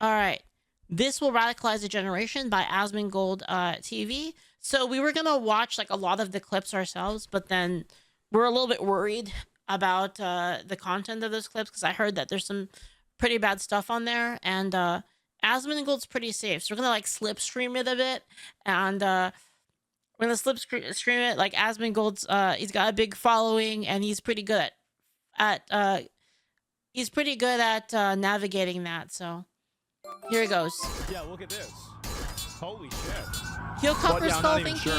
All right. This Will Radicalize a Generation by Asmongold TV. So we were going to watch like a lot of the clips ourselves, but then we're a little bit worried about the content of those clips because I heard that there's some pretty bad stuff on there, and Asmongold's pretty safe. So we're going to like slipstream it a bit, and we're going to stream it. Like Asmongold's, he's got a big following, and he's pretty good at navigating that. So here it goes. Yeah, look at this. Holy shit. Heel Copper Skull, thank you.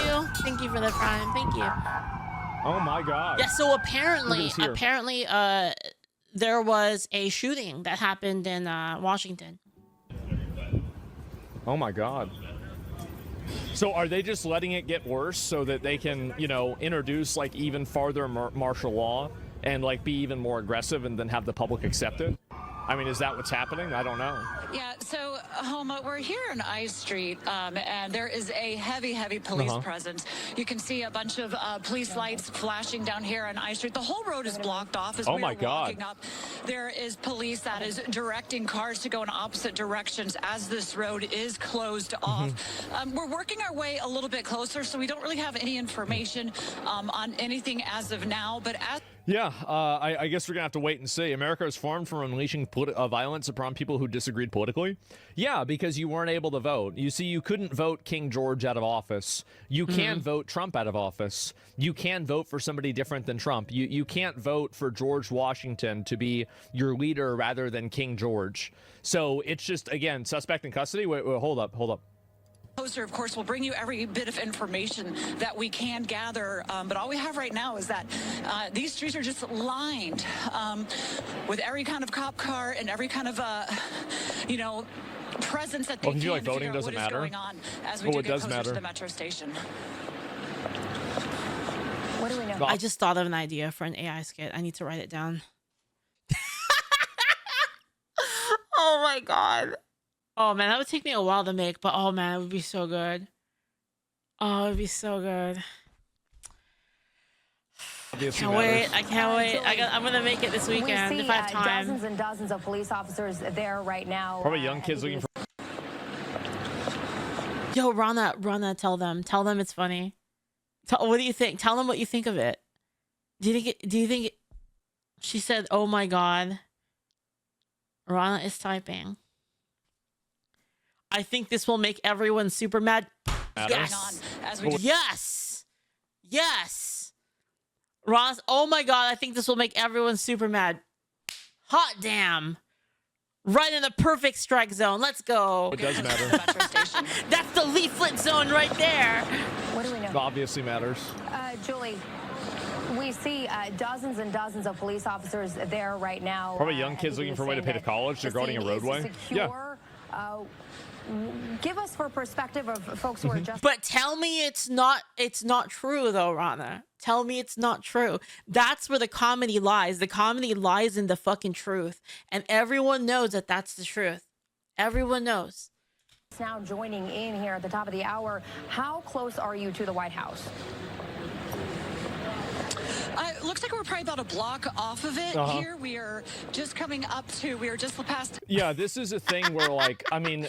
Thank you for the prime. Thank you. Oh my god. Yeah, so apparently there was a shooting that happened in Washington. Oh my god. So are they just letting it get worse so that they can, you know, introduce like even farther martial law and like be even more aggressive and then have the public accept it? I mean, is that what's happening? I don't know. Yeah, so, Homa, we're here on I Street, and there is a heavy police presence. You can see a bunch of police lights flashing down here on I Street. The whole road is blocked off as we're walking up. There is police that is directing cars to go in opposite directions as this road is closed off. We're working our way a little bit closer, so we don't really have any information on anything as of now, but as... Yeah, I guess we're going to have to wait and see. America is formed from unleashing violence upon people who disagreed politically. Yeah, because you weren't able to vote. You see, you couldn't vote King George out of office. You can vote Trump out of office. You can vote for somebody different than Trump. You can't vote for George Washington to be your leader rather than King George. So it's just, again, suspect in custody. Wait, hold up. Closer, of course, will bring you every bit of information that we can gather. But all we have right now is that these streets are just lined with every kind of cop car and every kind of, you know, presence that they can like voting doesn't matter. Going on as we do get closer to the metro station. What do we know? I just thought of an idea for an AI skit. I need to write it down. Oh my god. Oh man, that would take me a while to make, but oh man, it would be so good. Oh, it would be so good. I can't wait. I'm gonna make it this weekend if I have time. Dozens and dozens of police officers there right now. Probably young kids looking for... Yo, Rana, tell them it's funny. What do you think? Tell them what you think of it. Do you think it... She said, oh my god. Rana is typing. I think this will make everyone super mad. Yes. Yes. Ross, oh my god, I think this will make everyone super mad. Hot damn. Right in the perfect strike zone. Let's go. It does matter. That's the Leaflit zone right there. What do we know? It obviously matters. Julie, we see dozens and dozens of police officers there right now. Probably young kids looking for a way to pay to college. They're guarding a roadway. Secure. Yeah. Give us for perspective of folks who are just... But tell me it's not true though, Rana. Tell me it's not true. That's where the comedy lies. The comedy lies in the fucking truth. And everyone knows that that's the truth. Everyone knows. Now joining in here at the top of the hour, how close are you to the White House? Looks like we're probably about a block off of it here. We are just coming up to, we are just past. Yeah, this is a thing where, like, I mean,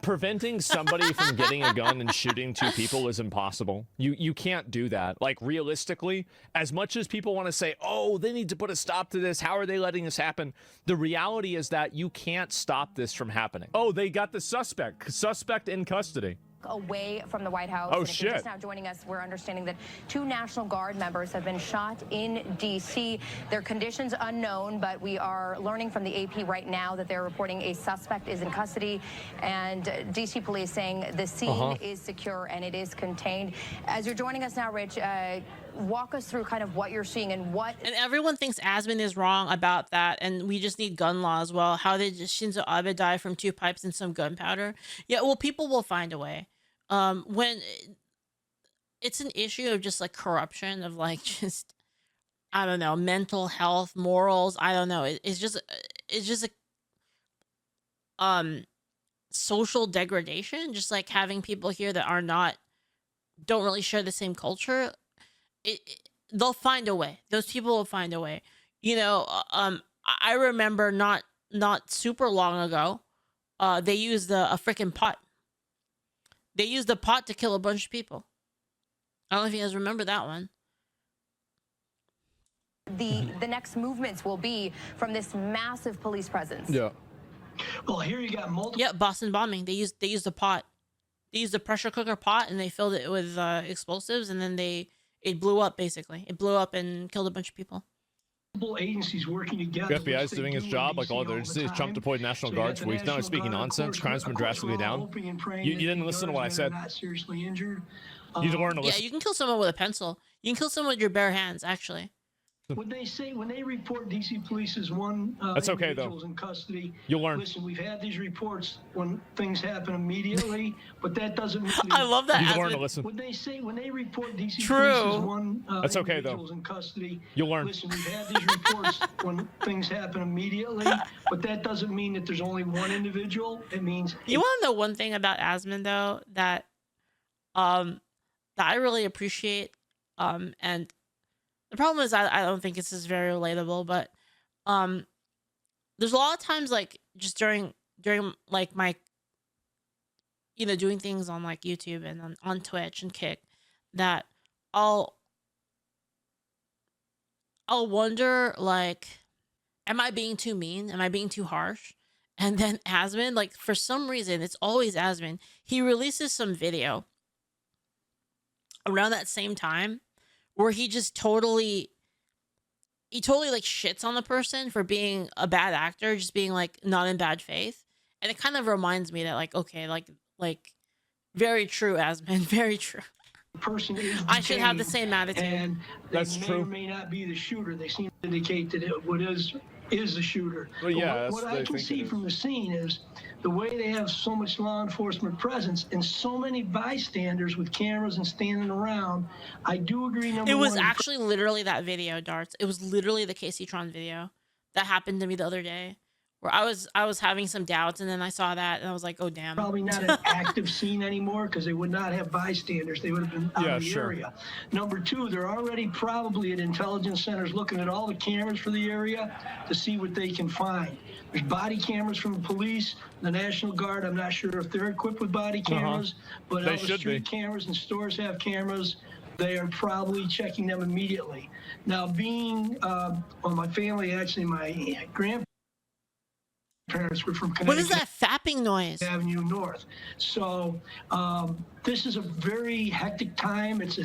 preventing somebody from getting a gun and shooting two people is impossible. You can't do that. Like, realistically, as much as people want to say, oh, they need to put a stop to this, how are they letting this happen? The reality is that you can't stop this from happening. Oh, they got the suspect in custody. Away from the White House. Oh, and if you're shit. just now joining us, we're understanding that 2 National Guard members have been shot in D.C. Their conditions unknown, but we are learning from the AP right now that they're reporting a suspect is in custody, and D.C. police saying the scene is secure and it is contained. As you're joining us now, Rich, walk us through kind of what you're seeing and what... And everyone thinks Asmon is wrong about that, and we just need gun law as well. How did Shinzo Abe die from 2 pipes and some gunpowder? Yeah, well, people will find a way. When it's an issue of just like corruption of like just, I don't know, mental health, morals. I don't know. It's just a social degradation. Just like having people here that don't really share the same culture. They'll find a way. Those people will find a way. You know, I remember not super long ago, they used a freaking pot. They used a pot to kill a bunch of people. I don't know if you guys remember that one. The next movements will be from this massive police presence. Yeah. Well, here you got multiple. Yeah, Boston bombing. They used a pot. They used a pressure cooker pot and they filled it with explosives, and then it blew up. Basically, it blew up and killed a bunch of people. Agencies working together. The FBI is doing its job, like all the agencies. Trump deployed National Guard for weeks now. He's speaking nonsense. Crime's been drastically down. You didn't listen to what I said. Not seriously injured. You just learn to Yeah, listen. you can kill someone with a pencil. You can kill someone with your bare hands, actually. When they report DC police as one That's okay, individuals though. in custody, You'll learn. Listen, we've had these reports when things happen immediately, but that doesn't mean I love that. You just Asmon. learn to listen. when they report DC True. police as one That's okay, though. individuals in custody. You'll learn. Listen, we've had these reports when things happen immediately, but that doesn't mean that there's only one individual. It means You want to know one thing about Asmon though that I really appreciate, and the problem is I don't think this is very relatable, but there's a lot of times like just during like my doing things on like YouTube and on Twitch and Kick that I'll wonder, like, am I being too mean? Am I being too harsh? And then Asmon, like, for some reason, it's always Asmon. He releases some video around that same time where he totally like shits on the person for being a bad actor, just being like not in bad faith. And it kind of reminds me that like, okay, like very true, Asmon, very true. person is I should have the detained, same attitude. and That's they may true. or may not be the shooter. They seem to indicate that what is the shooter. Well, yeah, But what that's I they can think see it is. from the scene is the way they have so much law enforcement presence and so many bystanders with cameras and standing around. I do agree. Number It was one, actually literally that video, Darts. It was literally the Casey Tron video that happened to me the other day, where I was having some doubts, and then I saw that, and I was like, oh damn. probably not an active scene anymore because they would not have bystanders. They would have been out Yeah, of the sure. area. Number two, they're already probably at intelligence centers looking at all the cameras for the area to see what they can find. There's body cameras from the police, the National Guard. I'm not sure if they're equipped with body cameras, but They all the should street be. cameras and stores have cameras. They are probably checking them immediately. Now, being, well, my family, actually, my grandparents were from Connecticut. What is that fapping noise? Avenue North. So this is a very hectic time. It's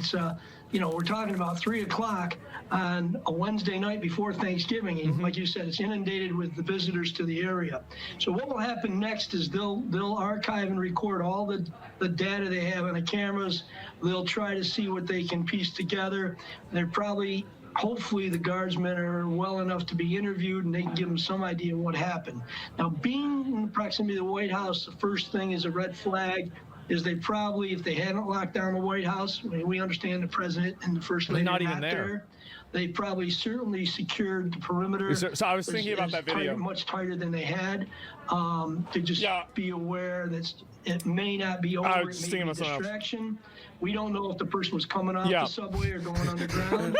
we're talking about 3 o'clock on a Wednesday night before Thanksgiving. And like you said, it's inundated with the visitors to the area. So what will happen next is they'll archive and record all the data they have on the cameras. They'll try to see what they can piece together. They're probably, hopefully the guardsmen are well enough to be interviewed and they can give them some idea of what happened. Now, being in the proximity of the White House, the first thing is a red flag is they probably, if they hadn't locked down the White House, we understand the president and the first lady not are even there. They probably certainly secured the perimeter. So I was thinking about that video. Much tighter than they had. To just be aware that it may not be over. I It was may thinking be a about something else. distraction. We don't know if the person was coming off Yeah. the subway or going underground,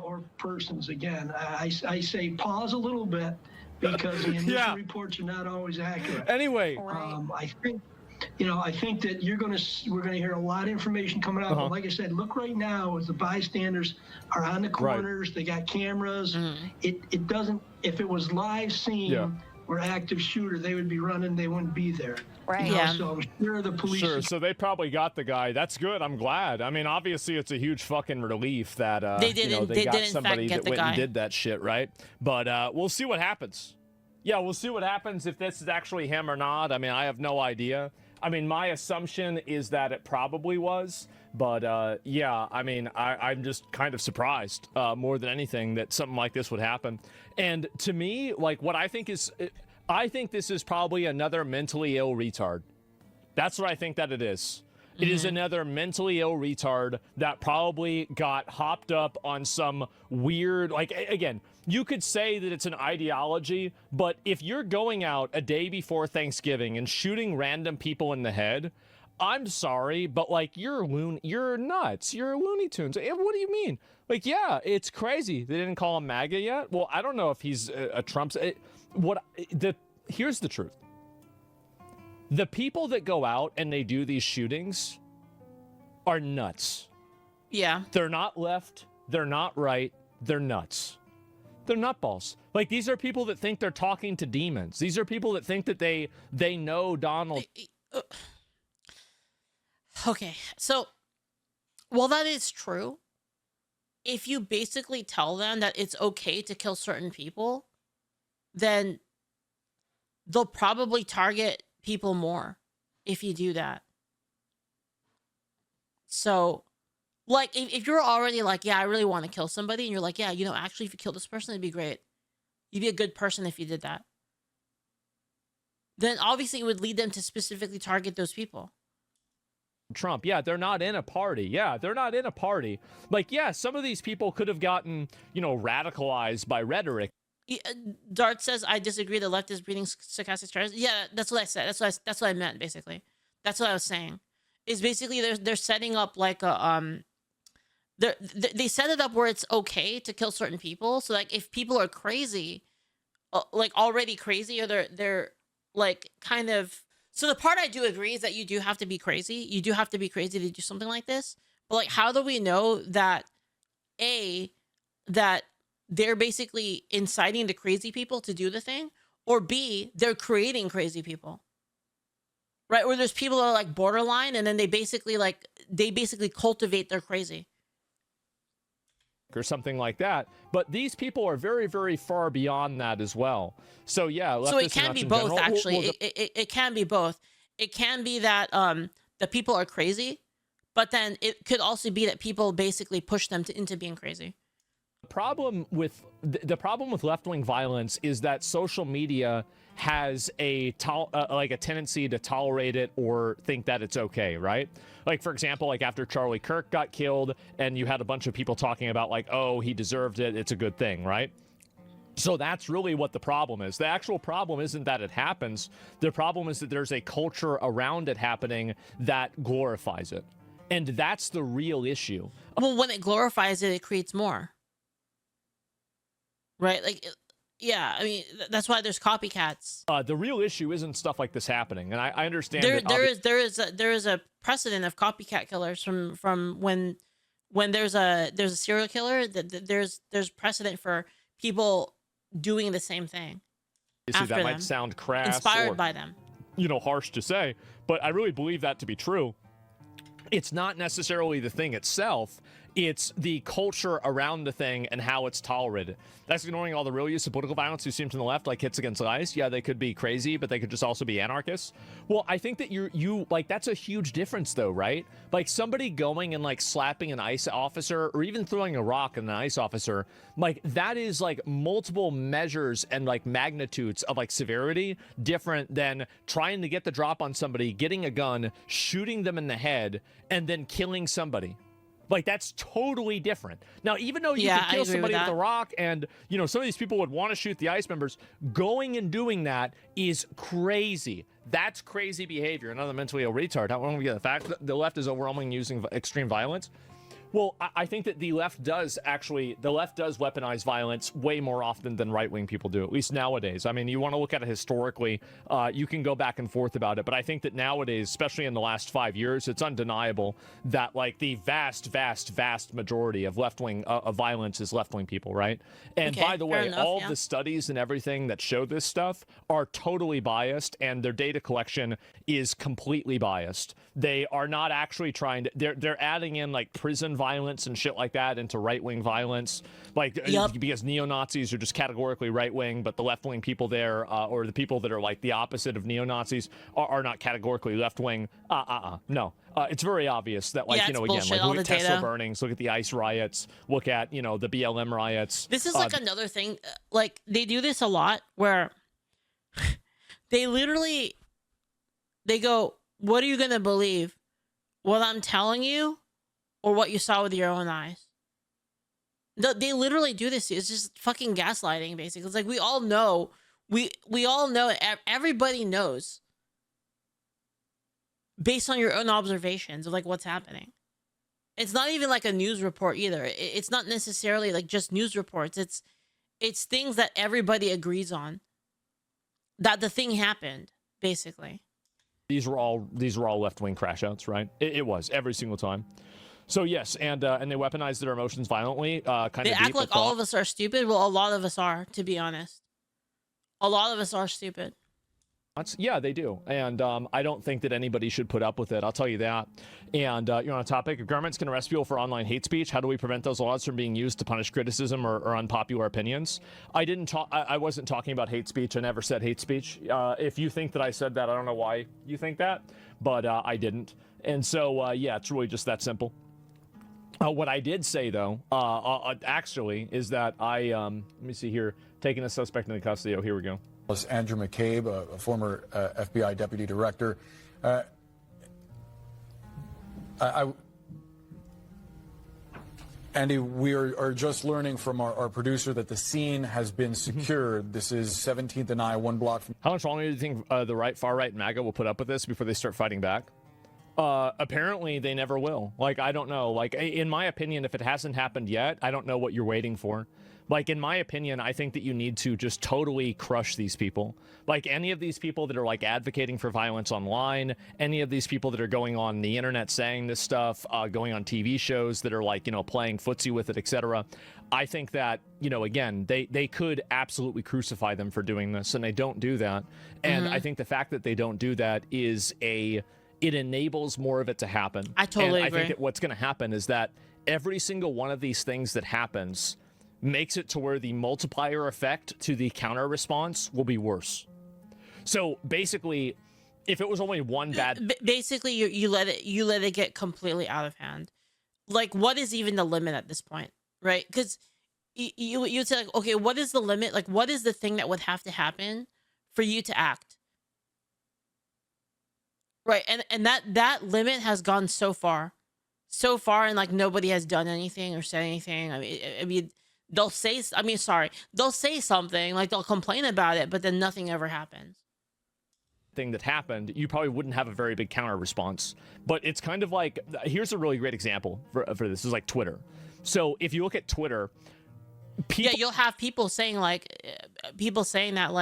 or persons. Again, I say pause a little bit because the initial Yeah. reports are not always accurate. Anyway, I think that we're going to hear a lot of information coming out. But like I said, look right now as the bystanders are on the corners. They got cameras. It doesn't. If it was live scene or active shooter, they would be running. They wouldn't be there. Right. Yeah. So I'm sure the police. Sure, so they probably got the guy. That's good. I'm glad. I mean, obviously, it's a huge fucking relief that They did they got in fact somebody get that the went and guy. did that shit, right? But we'll see what happens. Yeah, we'll see what happens if this is actually him or not. I mean, I have no idea. I mean, my assumption is that it probably was. But yeah, I mean, I'm just kind of surprised more than anything that something like this would happen. And to me, like, what I think is, I think this is probably another mentally ill retard. That's what I think that it is. It is another mentally ill retard that probably got hopped up on some weird, like, again, you could say that it's an ideology, but if you're going out a day before Thanksgiving and shooting random people in the head, I'm sorry, but like, you're nuts. You're Looney Tunes. What do you mean? Like, yeah, it's crazy. They didn't call him MAGA yet. Well, I don't know if he's a Trump's. Here's the truth. The people that go out and they do these shootings are nuts. Yeah. They're not left. They're not right. They're nuts. They're nutballs. Like, these are people that think they're talking to demons. These are people that think that they know Donald. Okay, so while that is true, if you basically tell them that it's okay to kill certain people, then they'll probably target people more if you do that. So, like, if you're already like, yeah, I really want to kill somebody, and you're like, yeah, you know, actually, if you kill this person, it'd be great. You'd be a good person if you did that. Then obviously it would lead them to specifically target those people. Trump, yeah, they're not in a party. Yeah, they're not in a party. Like, yeah, some of these people could have gotten, you know, radicalized by rhetoric. Dart says, I disagree. The left is breeding sarcastic terrorists. Yeah, that's what I said. That's what I meant, basically. That's what I was saying. Is basically they're setting up like a they set it up where it's okay to kill certain people. So like if people are crazy, like already crazy, or they're like kind of. So the part I do agree is that you do have to be crazy. You do have to be crazy to do something like this. But like, how do we know that that they're basically inciting the crazy people to do the thing, or B, they're creating crazy people, right? Or there's people that are like borderline, and then they basically cultivate their crazy. Or something like that. But these people are very, very far beyond that as well. So yeah, so it can be both. Actually, it can be both. It can be that the people are crazy, but then it could also be that people basically push them into being crazy. The problem with left-wing violence is that social media has a tendency to tolerate it or think that it's okay, right? Like, for example, like after Charlie Kirk got killed and you had a bunch of people talking about like, oh, he deserved it, it's a good thing, right? So that's really what the problem is. The actual problem isn't that it happens. The problem is that there's a culture around it happening that glorifies it. And that's the real issue. Well, when it glorifies it, it creates more. Right? Like, yeah, I mean, that's why there's copycats. The real issue isn't stuff like this happening. And I understand there is a precedent of copycat killers from when there's a serial killer, that there's precedent for people doing the same thing. That might sound crass, inspired by them. You know, harsh to say, but I really believe that to be true. It's not necessarily the thing itself. It's the culture around the thing and how it's tolerated. That's ignoring all the real use of political violence who seem from the left, like hits against ICE. Yeah, they could be crazy, but they could just also be anarchists. Well, I think that you like, that's a huge difference though, right? Like somebody going and like slapping an ICE officer or even throwing a rock at an ICE officer, like that is like multiple measures and like magnitudes of like severity different than trying to get the drop on somebody, getting a gun, shooting them in the head, and then killing somebody. Like, that's totally different. Now, even though you could kill somebody with a rock and, you know, some of these people would want to shoot the ICE members, going and doing that is crazy. That's crazy behavior. Another mentally ill retard. How long we get the fact that the left is overwhelmingly using extreme violence? Well, I think that the left does weaponize violence way more often than right-wing people do, at least nowadays. I mean, you want to look at it historically, you can go back and forth about it, but I think that nowadays, especially in the last 5 years, it's undeniable that, like, the vast majority of left-wing of violence is left-wing people, right? And by the way, all the studies and everything that show this stuff are totally biased, and their data collection is completely biased. They are not actually trying to, they're adding in, like, prison violence and shit like that into right-wing violence, like because neo-Nazis are just categorically right-wing, but the left-wing people there, or the people that are like the opposite of neo-Nazis are not categorically left-wing. No. It's very obvious that, like, you know, again, like, look at Tesla burnings, look at the ICE riots, look at, you know, the BLM riots. This is like another thing, like, they do this a lot where they go, what are you gonna believe? What I'm telling you? Or what you saw with your own eyes? They literally do this. It's just fucking gaslighting, basically. It's like, we all know. We all know. Everybody knows. Based on your own observations of, like, what's happening. It's not even like a news report either. It's not necessarily like just news reports. It's things that everybody agrees on. That the thing happened, basically. These were all left-wing crash outs, right? It was every single time. So yes, and they weaponized their emotions violently. They act like all of us are stupid. Well, a lot of us are, to be honest. A lot of us are stupid. Yeah, they do. And I don't think that anybody should put up with it. I'll tell you that. And you're on a topic. If governments can arrest people for online hate speech, how do we prevent those laws from being used to punish criticism or unpopular opinions? I wasn't talking about hate speech. I never said hate speech. If you think that I said that, I don't know why you think that, but I didn't. And so, yeah, it's really just that simple. What I did say, though, actually, is that let me see here, taking a suspect into custody. Oh, here we go. Andrew McCabe, a former FBI deputy director. Andy, we are just learning from our producer that the scene has been secured. This is 17th and I, one block from... How much longer do you think the far right MAGA will put up with this before they start fighting back? Apparently, they never will. Like, I don't know. Like, in my opinion, if it hasn't happened yet, I don't know what you're waiting for. Like, in my opinion, I think that you need to just totally crush these people. Like, any of these people that are, like, advocating for violence online, any of these people that are going on the internet saying this stuff, going on TV shows that are, like, you know, playing footsie with it, etc. I think that, you know, again, they could absolutely crucify them for doing this, and they don't do that. And I think the fact that they don't do that is it enables more of it to happen. I totally agree. I think that what's going to happen is that every single one of these things that happens makes it to where the multiplier effect to the counter response will be worse. So basically, if it was only one bad, basically you let it get completely out of hand. Like, what is even the limit at this point, right? Because you'd say, like, okay, what is the limit? Like, what is the thing that would have to happen for you to act? Right, and that limit has gone so far, and like nobody has done anything or said anything. I mean, they'll say something, like they'll complain about it, but then nothing ever happens. Thing that happened, you probably wouldn't have a very big counter response. But it's kind of like, here's a really great example for this. This is like Twitter. So if you look at Twitter, yeah, you'll have people saying that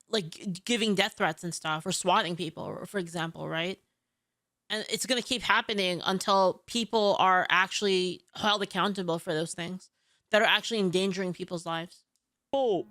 like giving death threats and stuff, or swatting people, for example, right? And it's going to keep happening until people are actually held accountable for those things that are actually endangering people's lives.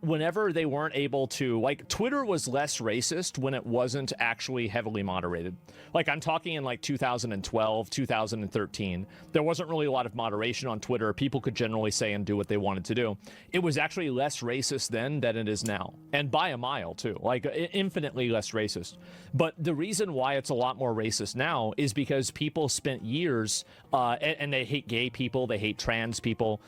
Whenever they weren't able to, like, Twitter was less racist when it wasn't actually heavily moderated. Like, I'm talking in like 2012, 2013. There wasn't really a lot of moderation on Twitter. People could generally say and do what they wanted to do. It was actually less racist then than it is now. And by a mile, too. Like, infinitely less racist. But the reason why it's a lot more racist now is because people spent years, and they hate gay people, they hate trans people,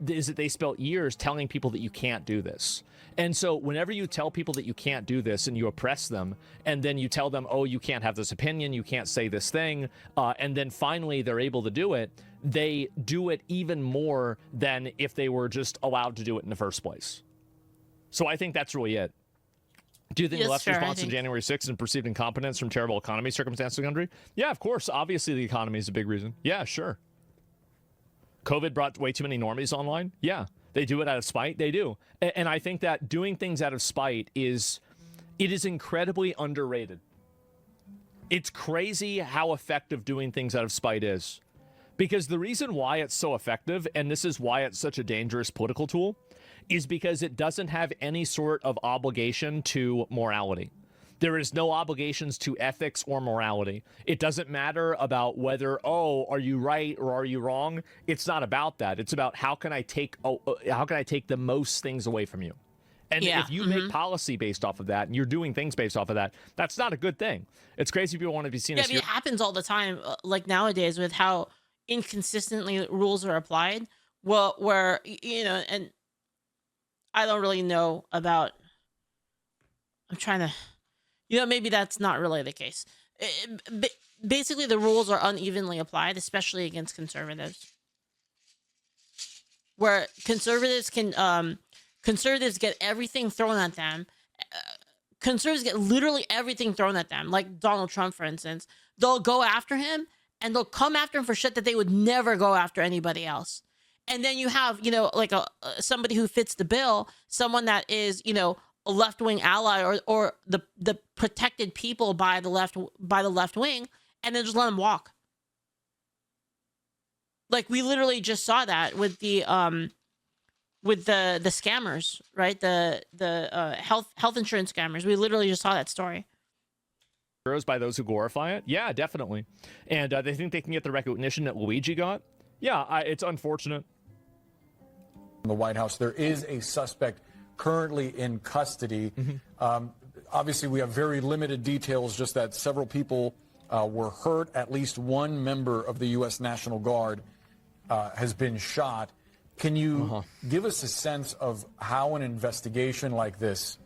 is that they spent years telling people that you can't do this. And so whenever you tell people that you can't do this and you oppress them, and then you tell them, oh, you can't have this opinion, you can't say this thing, and then finally they're able to do it, they do it even more than if they were just allowed to do it in the first place. So I think that's really it. Do you think the left's response to January 6th and perceived incompetence from terrible economy circumstances in the country? Yeah, of course. Obviously, the economy is a big reason. Yeah, sure. COVID brought way too many normies online? Yeah. They do it out of spite? They do. And I think that doing things out of spite is incredibly underrated. It's crazy how effective doing things out of spite is. Because the reason why it's so effective, and this is why it's such a dangerous political tool, is because it doesn't have any sort of obligation to morality. There is no obligations to ethics or morality. It doesn't matter about whether, oh, are you right or are you wrong? It's not about that. It's about how can I take the most things away from you? And if you make policy based off of that and you're doing things based off of that, that's not a good thing. It's crazy people want to be seen as... Yeah, it happens all the time, like nowadays, with how inconsistently rules are applied. Well, where, you know, and I don't really know about... I'm trying to... You know, maybe that's not really the case. Basically, the rules are unevenly applied, especially against conservatives. Where conservatives get everything thrown at them. Conservatives get literally everything thrown at them. Like Donald Trump, for instance. They'll go after him, and they'll come after him for shit that they would never go after anybody else. And then you have, you know, like somebody who fits the bill, someone that is, you know, left-wing ally or the protected people by the left wing, and then just let them walk. Like, we literally just saw that with the scammers, right? The health insurance scammers. We literally just saw that story. By those who glorify it. Yeah, definitely. And they think they can get the recognition that Luigi got. Yeah, it's unfortunate. The White House, there is a suspect currently in custody. Obviously, we have very limited details, just that several people were hurt. At least one member of the U.S. National Guard has been shot. Can you give us a sense of how an investigation like this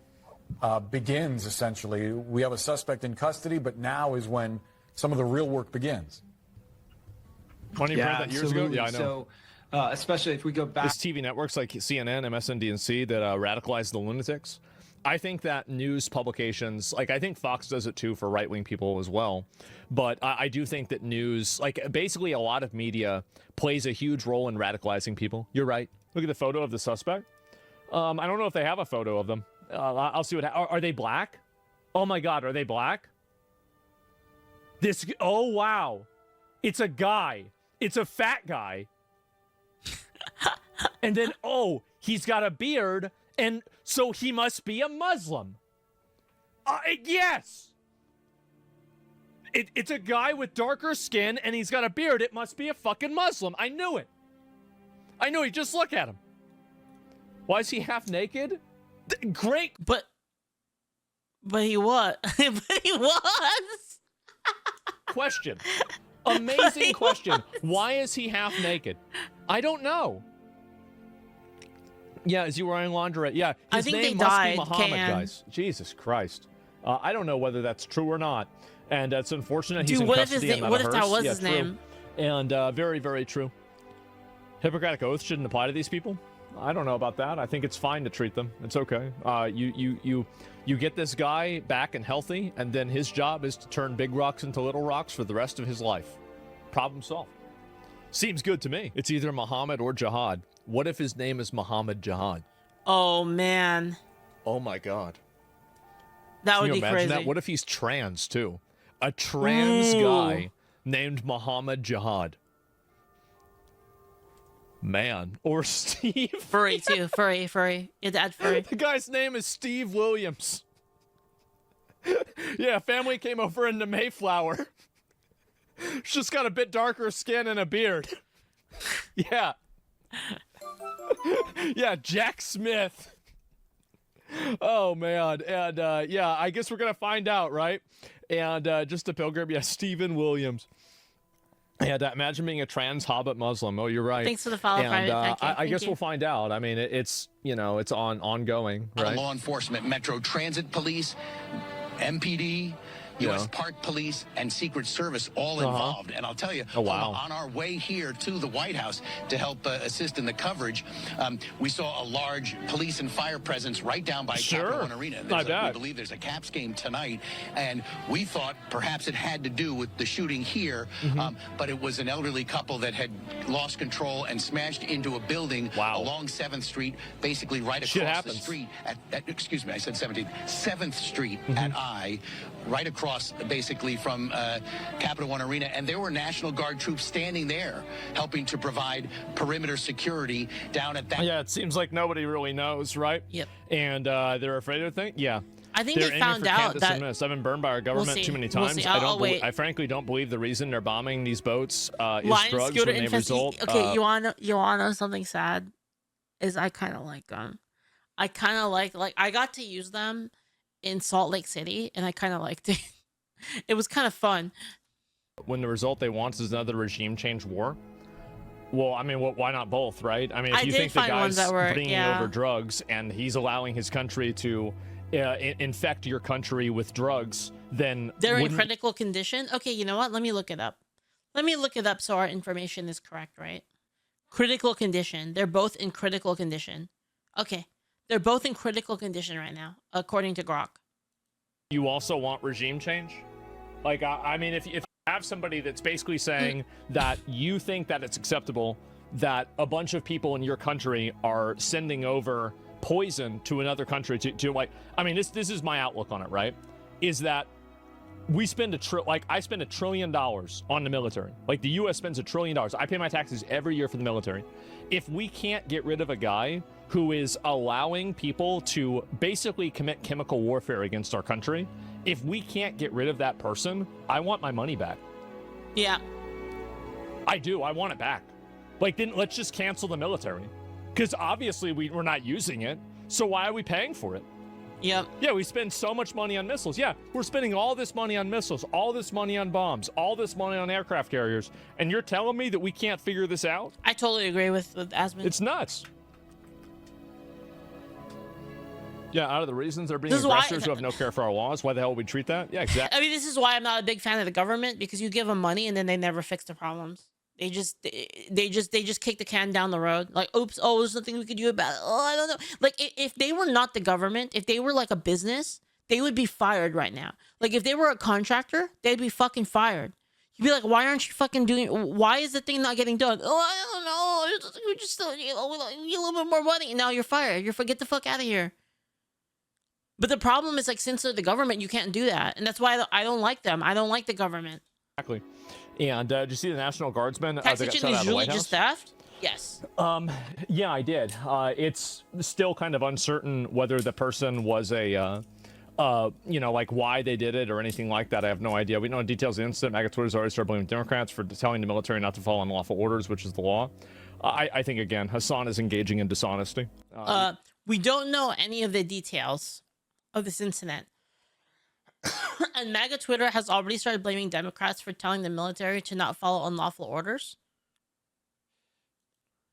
begins, essentially? We have a suspect in custody, but now is when some of the real work begins. Funny, yeah, that years ago? Yeah, I know. So, especially if we go back... There's TV networks like CNN, MSNBC that radicalize the lunatics. I think that news publications, like, I think Fox does it too for right-wing people as well. But I do think that news, like, basically a lot of media plays a huge role in radicalizing people. You're right. Look at the photo of the suspect. I don't know if they have a photo of them. I'll see what... Are they black? Oh, my God. Are they black? Oh, wow. It's a guy. It's a fat guy. And then, oh, he's got a beard, and so he must be a Muslim. Yes! It's a guy with darker skin, and he's got a beard. It must be a fucking Muslim. I knew it. I knew it. Just look at him. Why is he half naked? Great. But he was. But he was. Question. Amazing question. Why is he half naked? I don't know. Yeah, is he wearing lingerie? Yeah, his name must be Muhammad, guys. Jesus Christ. I don't know whether that's true or not. And it's unfortunate he's in custody. What if that was his name? And very, very true. Hippocratic oath shouldn't apply to these people. I don't know about that. I think it's fine to treat them. It's okay. You get this guy back and healthy, and then his job is to turn big rocks into little rocks for the rest of his life. Problem solved. Seems good to me. It's either Muhammad or Jihad. What if his name is Muhammad Jihad? Oh, man. Oh, my God. That would be crazy. That? What if he's trans, too? A trans guy named Muhammad Jihad. Man. Or Steve. Furry, too. Furry. You'd add furry. The guy's name is Steve Williams. Yeah, family came over into Mayflower. She's just got a bit darker skin and a beard. Yeah. Yeah, Jack Smith. Oh, man. And, yeah, I guess we're going to find out, right? And just a pilgrim. Yeah, Stephen Williams. And imagine being a trans Hobbit Muslim. Oh, you're right. Thanks for the follow, and I guess you. we'll find out. I mean, it's, you know, it's ongoing, right? Law enforcement, Metro Transit Police, MPD, U.S. Park Police, and Secret Service all involved. And I'll tell you, on our way here to the White House to help assist in the coverage, we saw a large police and fire presence right down by Capital One Arena. We believe there's a Caps game tonight, and we thought perhaps it had to do with the shooting here, but it was an elderly couple that had lost control and smashed into a building along 7th Street, basically right across the street. Excuse me, I said 17th. 7th Street at I, right across basically from Capital One Arena, and there were National Guard troops standing there helping to provide perimeter security down at that. Yeah, it seems like nobody really knows, right? Yep. And they're afraid of things. Yeah. I think they found out that I've been burned by our government too many times. I frankly don't believe the reason they're bombing these boats is drugs when they result. Okay, you wanna know something sad? Is I kind of like them. I kind of like I got to use them in Salt Lake City, and I kind of liked it. It was kind of fun. When the result they want is another regime change war. Well, I mean, why not both, right? I mean, if you think the guy's bringing over drugs and he's allowing his country to infect your country with drugs, then they're in critical condition. Okay, you know what? Let me look it up. So our information is correct, right? Critical condition. They're both in critical condition. Okay, they're both in critical condition right now, according to Grok. You also want regime change? Like, I mean, if you have somebody that's basically saying that you think that it's acceptable that a bunch of people in your country are sending over poison to another country to like, I mean, this is my outlook on it, right? Is that we spend I spend $1 trillion on the military. Like, the U.S. spends $1 trillion. I pay my taxes every year for the military. If we can't get rid of a guy who is allowing people to basically commit chemical warfare against our country, if we can't get rid of that person, I want my money back. Yeah. I do. I want it back. Like, then let's just cancel the military. Because obviously we're not using it. So why are we paying for it? Yep. Yeah, we spend so much money on missiles. Yeah, we're spending all this money on missiles, all this money on bombs, all this money on aircraft carriers. And you're telling me that we can't figure this out? I totally agree with Asmon. It's nuts. Yeah, out of the reasons they're being aggressors who have no care for our laws, why the hell would we treat that? Yeah, exactly. I mean, this is why I'm not a big fan of the government, because you give them money and then they never fix the problems. They just kick the can down the road. Like, oops, oh, there's nothing we could do about it. Oh, I don't know. Like, if they were not the government, if they were like a business, they would be fired right now. Like, if they were a contractor, they'd be fucking fired. You'd be like, why aren't you fucking doing? Why is the thing not getting done? Oh, I don't know. We just we need a little bit more money. Now you're fired. Get the fuck out of here. But the problem is, like, since they're the government, you can't do that, and that's why I don't like them. I don't like the government. Exactly. And did you see the National Guardsmen? They got shot out of the White House? Just theft? Yes. Yeah, I did. It's still kind of uncertain whether the person was a, like why they did it or anything like that. I have no idea. We know details of the incident. MAGA Twitter's already started blaming Democrats for telling the military not to follow unlawful orders, which is the law. I think, again, Hassan is engaging in dishonesty. We don't know any of the details of this incident. And MAGA Twitter has already started blaming Democrats for telling the military to not follow unlawful orders.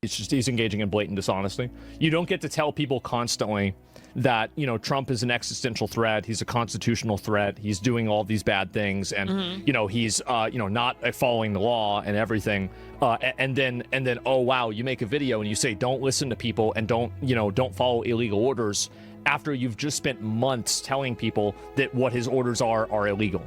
He's engaging in blatant dishonesty. You don't get to tell people constantly that, Trump is an existential threat. He's a constitutional threat. He's doing all these bad things. And, he's, not following the law and everything. And then, oh, wow, you make a video and you say, don't listen to people and don't follow illegal orders, after you've just spent months telling people that what his orders are illegal.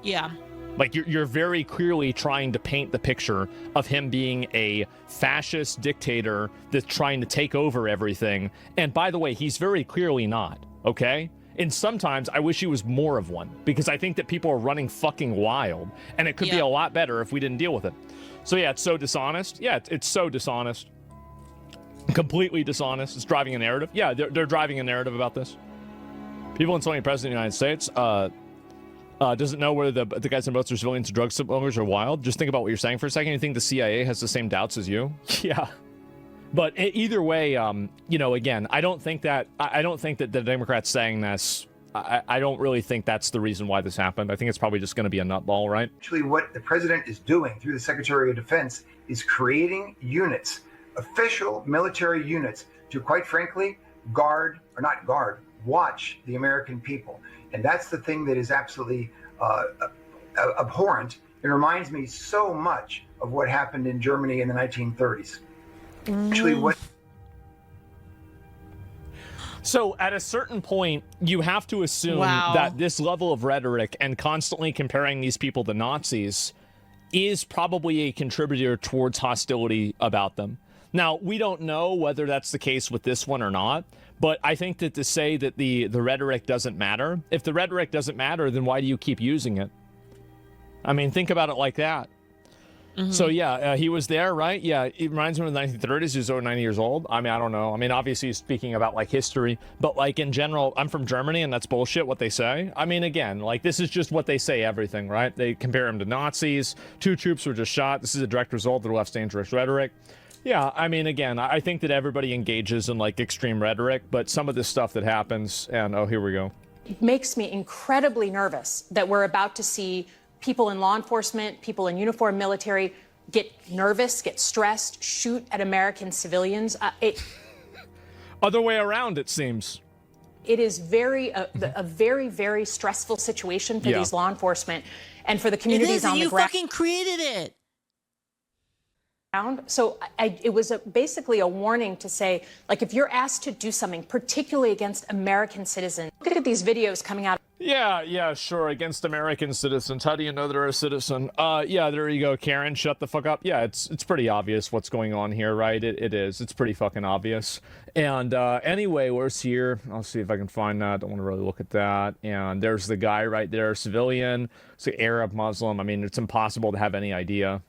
Yeah. Like, you're very clearly trying to paint the picture of him being a fascist dictator that's trying to take over everything. And by the way, he's very clearly not, okay? And sometimes I wish he was more of one, because I think that people are running fucking wild, and it could be a lot better if we didn't deal with it. So yeah, it's so dishonest. Yeah, it's so dishonest. Completely dishonest. It's driving a narrative. Yeah, they're driving a narrative about this. People insulting the president of the United States doesn't know whether the guys in boats are civilians or drug smugglers or wild. Just think about what you're saying for a second. You think the CIA has the same doubts as you? Yeah. But either way, again, I don't think that the Democrats saying this, I don't really think that's the reason why this happened. I think it's probably just going to be a nutball, right? Actually, what the president is doing through the Secretary of Defense is creating units, official military units, to, quite frankly, watch the American people. And that's the thing that is absolutely abhorrent. It reminds me so much of what happened in Germany in the 1930s. Actually, So at a certain point, you have to assume that this level of rhetoric and constantly comparing these people to Nazis is probably a contributor towards hostility about them. Now, we don't know whether that's the case with this one or not, but I think that to say that the rhetoric doesn't matter, if the rhetoric doesn't matter, then why do you keep using it? I mean, think about it like that. Mm-hmm. So, yeah, he was there, right? Yeah, it reminds me of the 1930s. He was over 90 years old. I mean, I don't know. I mean, obviously, he's speaking about, like, history. But, like, in general, I'm from Germany, and that's bullshit what they say. I mean, again, like, this is just what they say everything, right? They compare him to Nazis. 2 troops were just shot. This is a direct result of the left's dangerous rhetoric. Yeah, I mean, again, I think that everybody engages in, like, extreme rhetoric. But some of this stuff that happens, and, oh, here we go. It makes me incredibly nervous that we're about to see people in law enforcement, people in uniform military get nervous, get stressed, shoot at American civilians. Other way around, it seems. It is a very, very stressful situation for these law enforcement and for the communities on the ground. You fucking created it. So it was basically a warning to say, like, if you're asked to do something, particularly against American citizens, look at these videos coming out. Yeah, sure. Against American citizens. How do you know they're a citizen? Yeah, there you go, Karen. Shut the fuck up. Yeah, it's pretty obvious what's going on here, right? It is. It's pretty fucking obvious. And anyway, where's here? I'll see if I can find that. Don't want to really look at that. And there's the guy right there, civilian. It's an Arab Muslim. I mean, it's impossible to have any idea.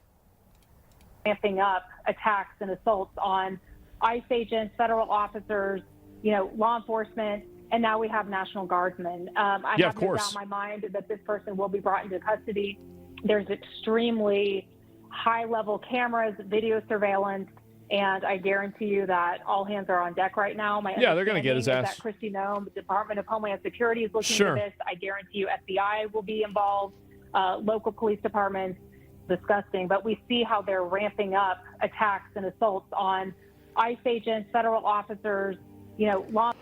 Ramping up attacks and assaults on ICE agents, federal officers, law enforcement. And now we have National Guardsmen. I have no doubt in my mind that this person will be brought into custody. There's extremely high-level cameras, video surveillance, and I guarantee you that all hands are on deck right now. Yeah, they're going to get his ass. That Kristi Noem, the Department of Homeland Security, is looking into this. I guarantee you FBI will be involved, local police departments. Disgusting. But we see how they're ramping up attacks and assaults on ICE agents, federal officers, law.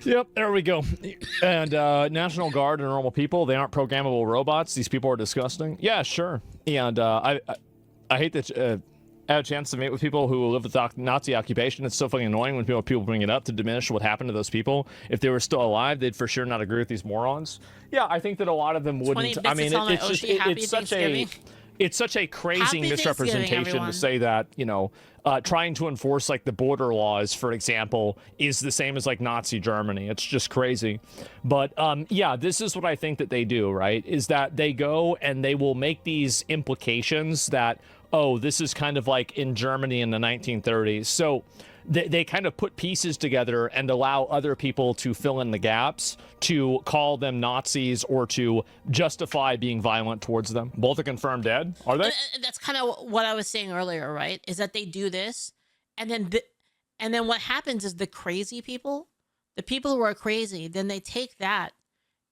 Yep, there we go. And National Guard are normal people. They aren't programmable robots. These people are disgusting. Yeah, sure. And I hate that I had a chance to meet with people who live with the Nazi occupation. It's so fucking annoying when people bring it up to diminish what happened to those people. If they were still alive, they'd for sure not agree with these morons. Yeah, I think that a lot of them wouldn't. I mean, it's such a crazy misrepresentation to say that, trying to enforce like the border laws, for example, is the same as like Nazi Germany. It's just crazy. But yeah, this is what I think that they do, right? Is that they go and they will make these implications that, oh, this is kind of like in Germany in the 1930s. So they kind of put pieces together and allow other people to fill in the gaps, to call them Nazis or to justify being violent towards them. Both are confirmed dead, are they? And that's kind of what I was saying earlier, right? Is that they do this, and then what happens is the crazy people, the people who are crazy, then they take that,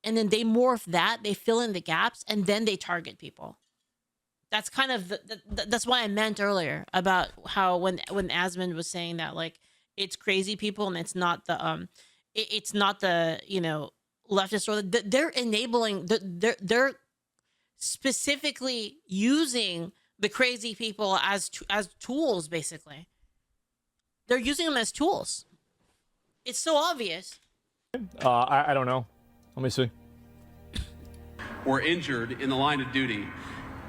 and then they morph that, they fill in the gaps, and then they target people. That's kind of that's what I meant earlier about how when Asmon was saying that, like, it's crazy people and it's not the leftist, or they're enabling, they're specifically using the crazy people as tools. Basically, they're using them as tools. It's so obvious. I don't know. Let me see. Were injured in the line of duty.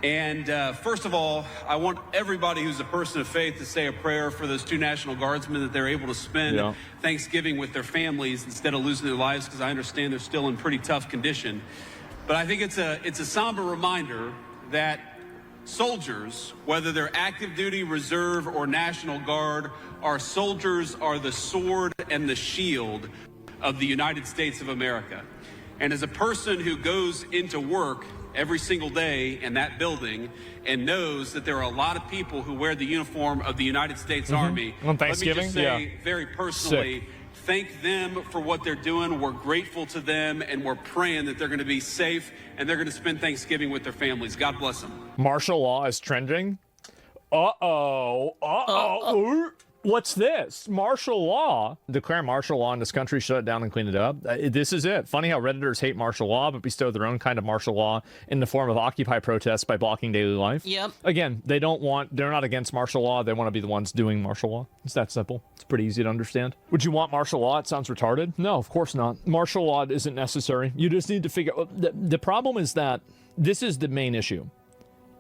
And first of all, I want everybody who's a person of faith to say a prayer for those two National Guardsmen, that they're able to spend Thanksgiving with their families instead of losing their lives, because I understand they're still in pretty tough condition. But I think it's a somber reminder that soldiers, whether they're active duty, reserve, or National Guard, our soldiers are the sword and the shield of the United States of America. And as a person who goes into work every single day in that building and knows that there are a lot of people who wear the uniform of the United States Army, on Thanksgiving, let me just say very personally, thank them for what they're doing. We're grateful to them, and we're praying that they're going to be safe and they're going to spend Thanksgiving with their families. God bless them. Martial law is trending. What's this? Martial law. Declare martial law in this country, shut it down and clean it up. This is it. Funny how Redditors hate martial law, but bestow their own kind of martial law in the form of Occupy protests by blocking daily life. Yep. Again, they're not against martial law. They want to be the ones doing martial law. It's that simple. It's pretty easy to understand. Would you want martial law? It sounds retarded. No, of course not. Martial law isn't necessary. You just need to figure out. The problem is that this is the main issue.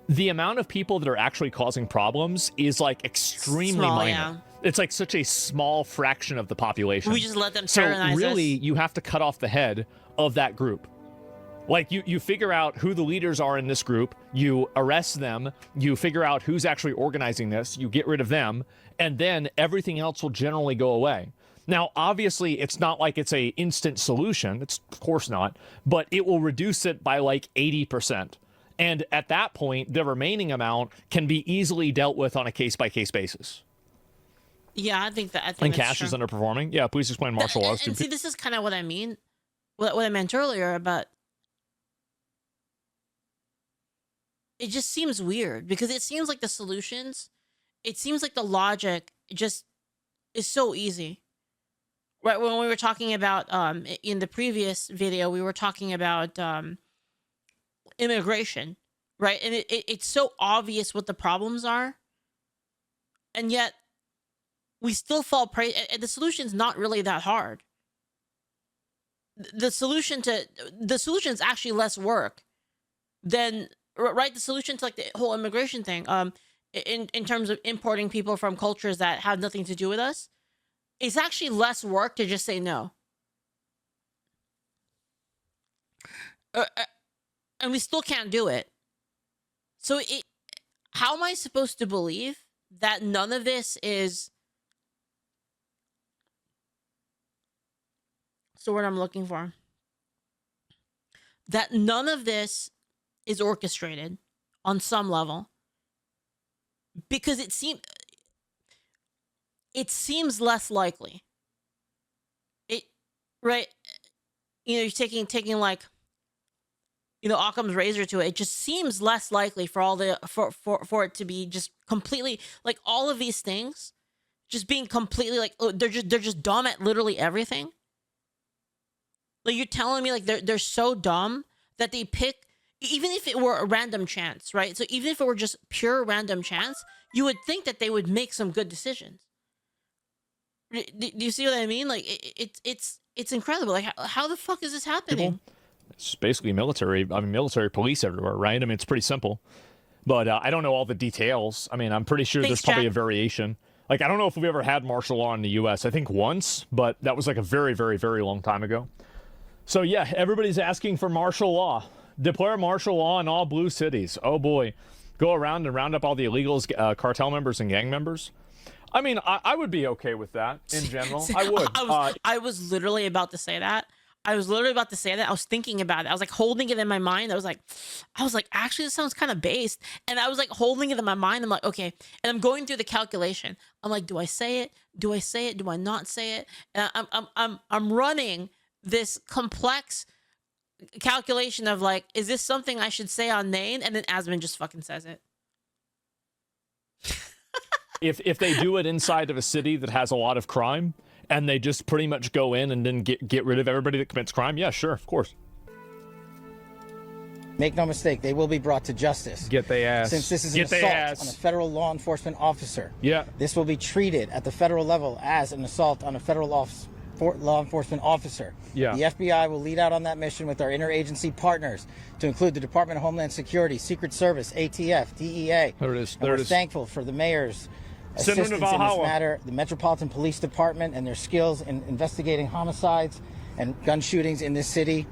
The amount of people that are actually causing problems is like extremely minor. Yeah. It's like such a small fraction of the population. We just let them tyrannize us. So really, you have to cut off the head of that group. Like, you figure out who the leaders are in this group, you arrest them, you figure out who's actually organizing this, you get rid of them, and then everything else will generally go away. Now, obviously, it's not like it's a instant solution. It's, of course not. But it will reduce it by like 80%. And at that point, the remaining amount can be easily dealt with on a case-by-case basis. Yeah, I think and Cash is underperforming. Yeah, please explain martial laws. And see, this is kind of what I mean. What I meant earlier about it just seems weird, because it seems like the solutions, it seems like the logic just is so easy. Right, when we were talking about in the previous video, we were talking about immigration, right? And it's so obvious what the problems are, and yet we still fall prey. And the solution's not really that hard. Right? When we were talking about in the previous video, we were talking about immigration, right? And it's so obvious what the problems are, and yet we still fall prey. And the solution's not really that hard. the solution is actually less work than, right? The solution to like the whole immigration thing, in terms of importing people from cultures that have nothing to do with us, it's actually less work to just say no. And we still can't do it. So how am I supposed to believe that none of this is... So what I'm looking for, that none of this is orchestrated on some level, because it seems less likely. Right? You know, you're taking like, you know, Occam's razor to it. It just seems less likely for all the for it to be just completely like all of these things just being completely like, oh, they're just dumb at literally everything. Like, you're telling me like they're so dumb that they pick, even if it were a random chance, right? So even if it were just pure random chance, you would think that they would make some good decisions. Do you see what I mean? Like, it's incredible. Like, how the fuck is this happening? It's basically military. I mean, military police everywhere, right? I mean, it's pretty simple. But I don't know all the details. I mean, I'm pretty sure there's probably a variation. Like, I don't know if we've ever had martial law in the U.S. I think once, but that was like a very, very, very long time ago. So, yeah, everybody's asking for martial law. Declare martial law in all blue cities. Oh, boy. Go around and round up all the illegals, cartel members and gang members. I mean, I would be okay with that in general. I would. I was literally about to say that. I was thinking about it. I was like holding it in my mind. I was like, actually, this sounds kind of based. And I was like holding it in my mind. I'm like, okay. And I'm going through the calculation. I'm like, do I say it? Do I say it? Do I not say it? And I'm running this complex calculation of like, is this something I should say on Nain? And then Asmon just fucking says it. If they do it inside of a city that has a lot of crime, and they just pretty much go in and then get rid of everybody that commits crime, yeah, sure, of course. Make no mistake, they will be brought to justice. Get they ass. Since this is an assault on a federal law enforcement officer. Yeah. This will be treated at the federal level as an assault on a federal law enforcement officer. Yeah. The FBI will lead out on that mission with our interagency partners, to include the Department of Homeland Security, Secret Service, ATF, DEA. There it is. We're thankful for the mayor's assistance in this matter, the Metropolitan Police Department and their skills in investigating homicides and gun shootings in this city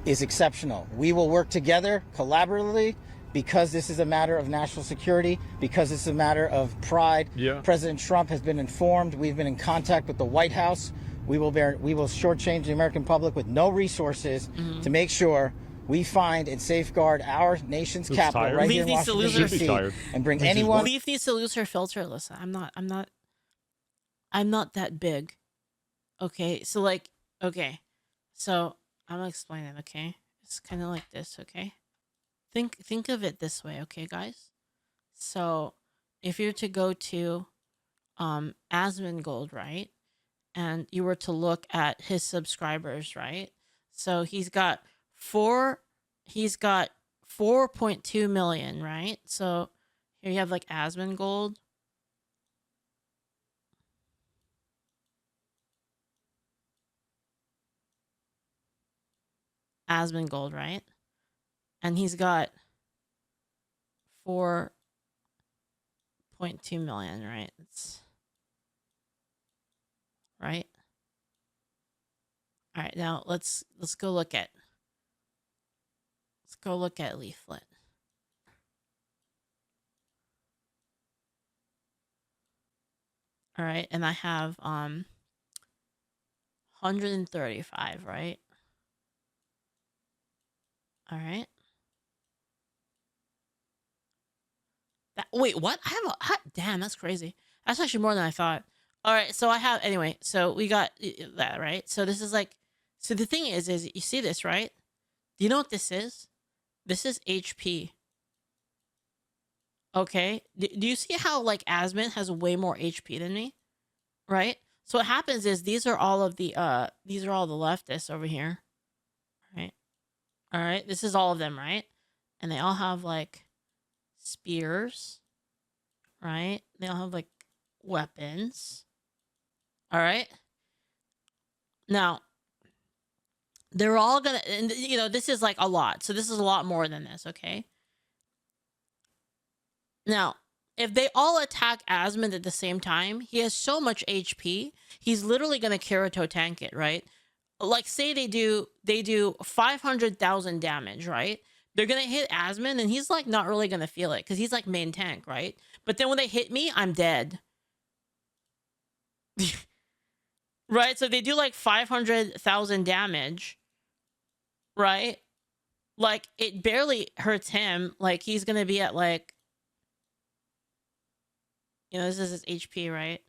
is exceptional. We will work together collaboratively because this is a matter of national security, because it's a matter of pride. Yeah. President Trump has been informed. We've been in contact with the White House. We will shortchange the American public with no resources to make sure we find and safeguard our nation's capital right here in Washington, D.C. and bring anyone... Leaf needs to lose her filter. Listen, I'm not that big. Okay, so like, okay. So I'm gonna explain it, okay? It's kind of like this, okay? Think of it this way, okay, guys? So if you're to go to Asmongold, right? And you were to look at his subscribers, right? So he's got 4.2 million, right? So here you have like Asmongold. Asmongold, right? And he's got 4.2 million, right? It's right. All right, now let's go look at Leaflit. All right, and I have 135, right? All right. Wait, what? I have damn, that's crazy. That's actually more than I thought. All right, so I have, anyway, so we got that, right? So this is like, so the thing is you see this, right? Do you know what this is? This is HP. Okay. Do you see how like Asmon has way more HP than me? Right? So what happens is these are all the leftists over here. Right? All right. This is all of them, right? And they all have like spears. Right? They all have like weapons. All right? Now, they're all gonna, and you know, this is like a lot. So this is a lot more than this, okay? Now, if they all attack Asmund at the same time, he has so much HP, he's literally gonna Kirito tank it, right? Like, say they do 500,000 damage, right? They're gonna hit Asmund, and he's like not really gonna feel it because he's like main tank, right? But then when they hit me, I'm dead. Right? So if they do like 500,000 damage, right? Like, it barely hurts him. Like, he's gonna be at like, you know, this is his HP, right?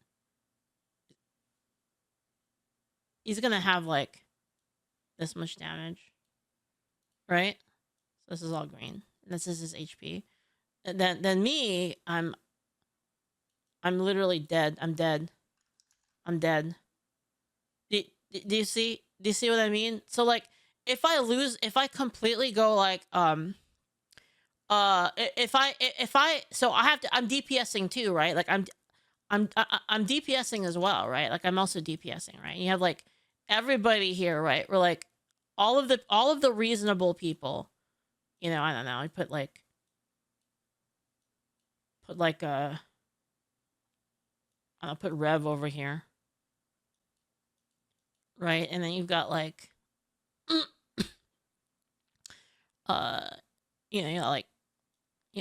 He's gonna have like this much damage, right? So this is all green. This is his HP. And then me, I'm literally dead. I'm dead. I'm dead. Do you see? Do you see what I mean? So like, if I completely go like so I have to, I'm DPSing too, right? Like I'm DPSing as well, right? Like I'm also DPSing, right? You have like everybody here, right? We're like all of the reasonable people, you know. I don't know. I put like I'll put Rev over here, right? And then you've got like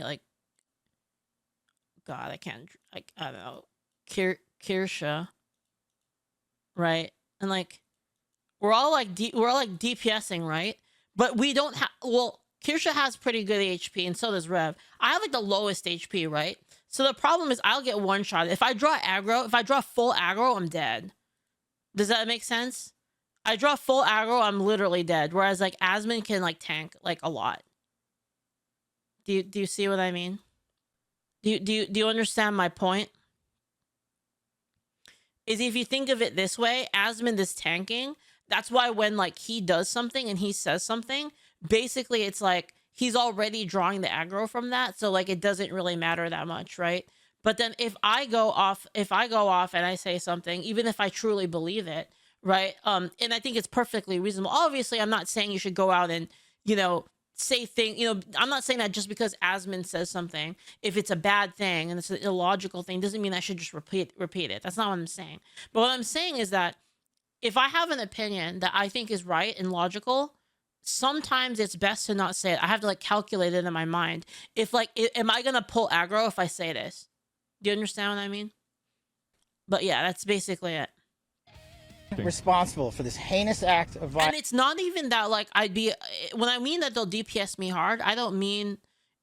like God, I can't, like, I don't know, Kirsha, right? And like we're all like DPSing, right? But we don't have, well, Kirsha has pretty good HP, and so does Rev. I have like the lowest HP, right? So the problem is I'll get one shot. If I draw aggro, if I draw full aggro, I'm dead. Does that make sense? I draw full aggro, I'm literally dead. Whereas like Asmund can like tank like a lot. Do you see what I mean? Do you understand my point? Is if you think of it this way, Asmund is tanking. That's why when like he does something and he says something, basically it's like he's already drawing the aggro from that. So like it doesn't really matter that much, right? But then if I go off and I say something, even if I truly believe it, right? And I think it's perfectly reasonable. Obviously, I'm not saying you should go out and, you know, say things, you know, I'm not saying that just because Asmund says something, if it's a bad thing and it's an illogical thing, doesn't mean I should just repeat it. That's not what I'm saying. But what I'm saying is that if I have an opinion that I think is right and logical, sometimes it's best to not say it. I have to like calculate it in my mind. If like, am I going to pull aggro if I say this? Do you understand what I mean? But yeah, that's basically it. Responsible for this heinous act of violence. And it's not even that like I'd be, when I mean that they'll DPS me hard, I don't mean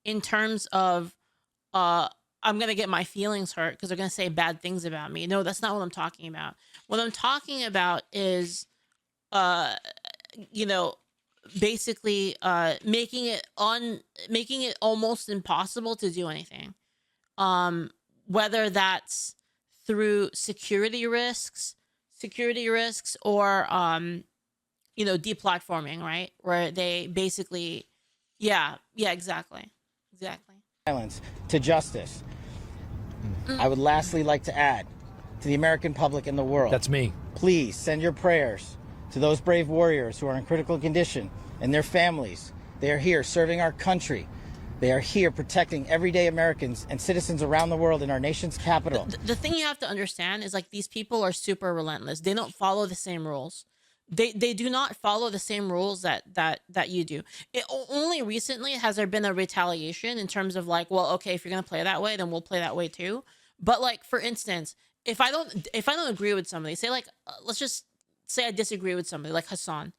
in terms of I'm gonna get my feelings hurt because they're gonna say bad things about me. No, that's not what I'm talking about. What I'm talking about is you know, basically making it almost impossible to do anything. Whether that's through security risks or you know, deplatforming, right? Where they basically exactly violence to justice. I would lastly like to add to the American public and the world. That's me. Please send your prayers to those brave warriors who are in critical condition and their families. They are here serving our country. They are here protecting everyday Americans and citizens around the world in our nation's capital. The thing you have to understand is like these people are super relentless. They don't follow the same rules. They do not follow the same rules that you do. Only recently has there been a retaliation in terms of like, well, okay, if you're gonna play that way, then we'll play that way too. But like, for instance, if I don't agree with somebody, say like, let's just say I disagree with somebody like Hassan.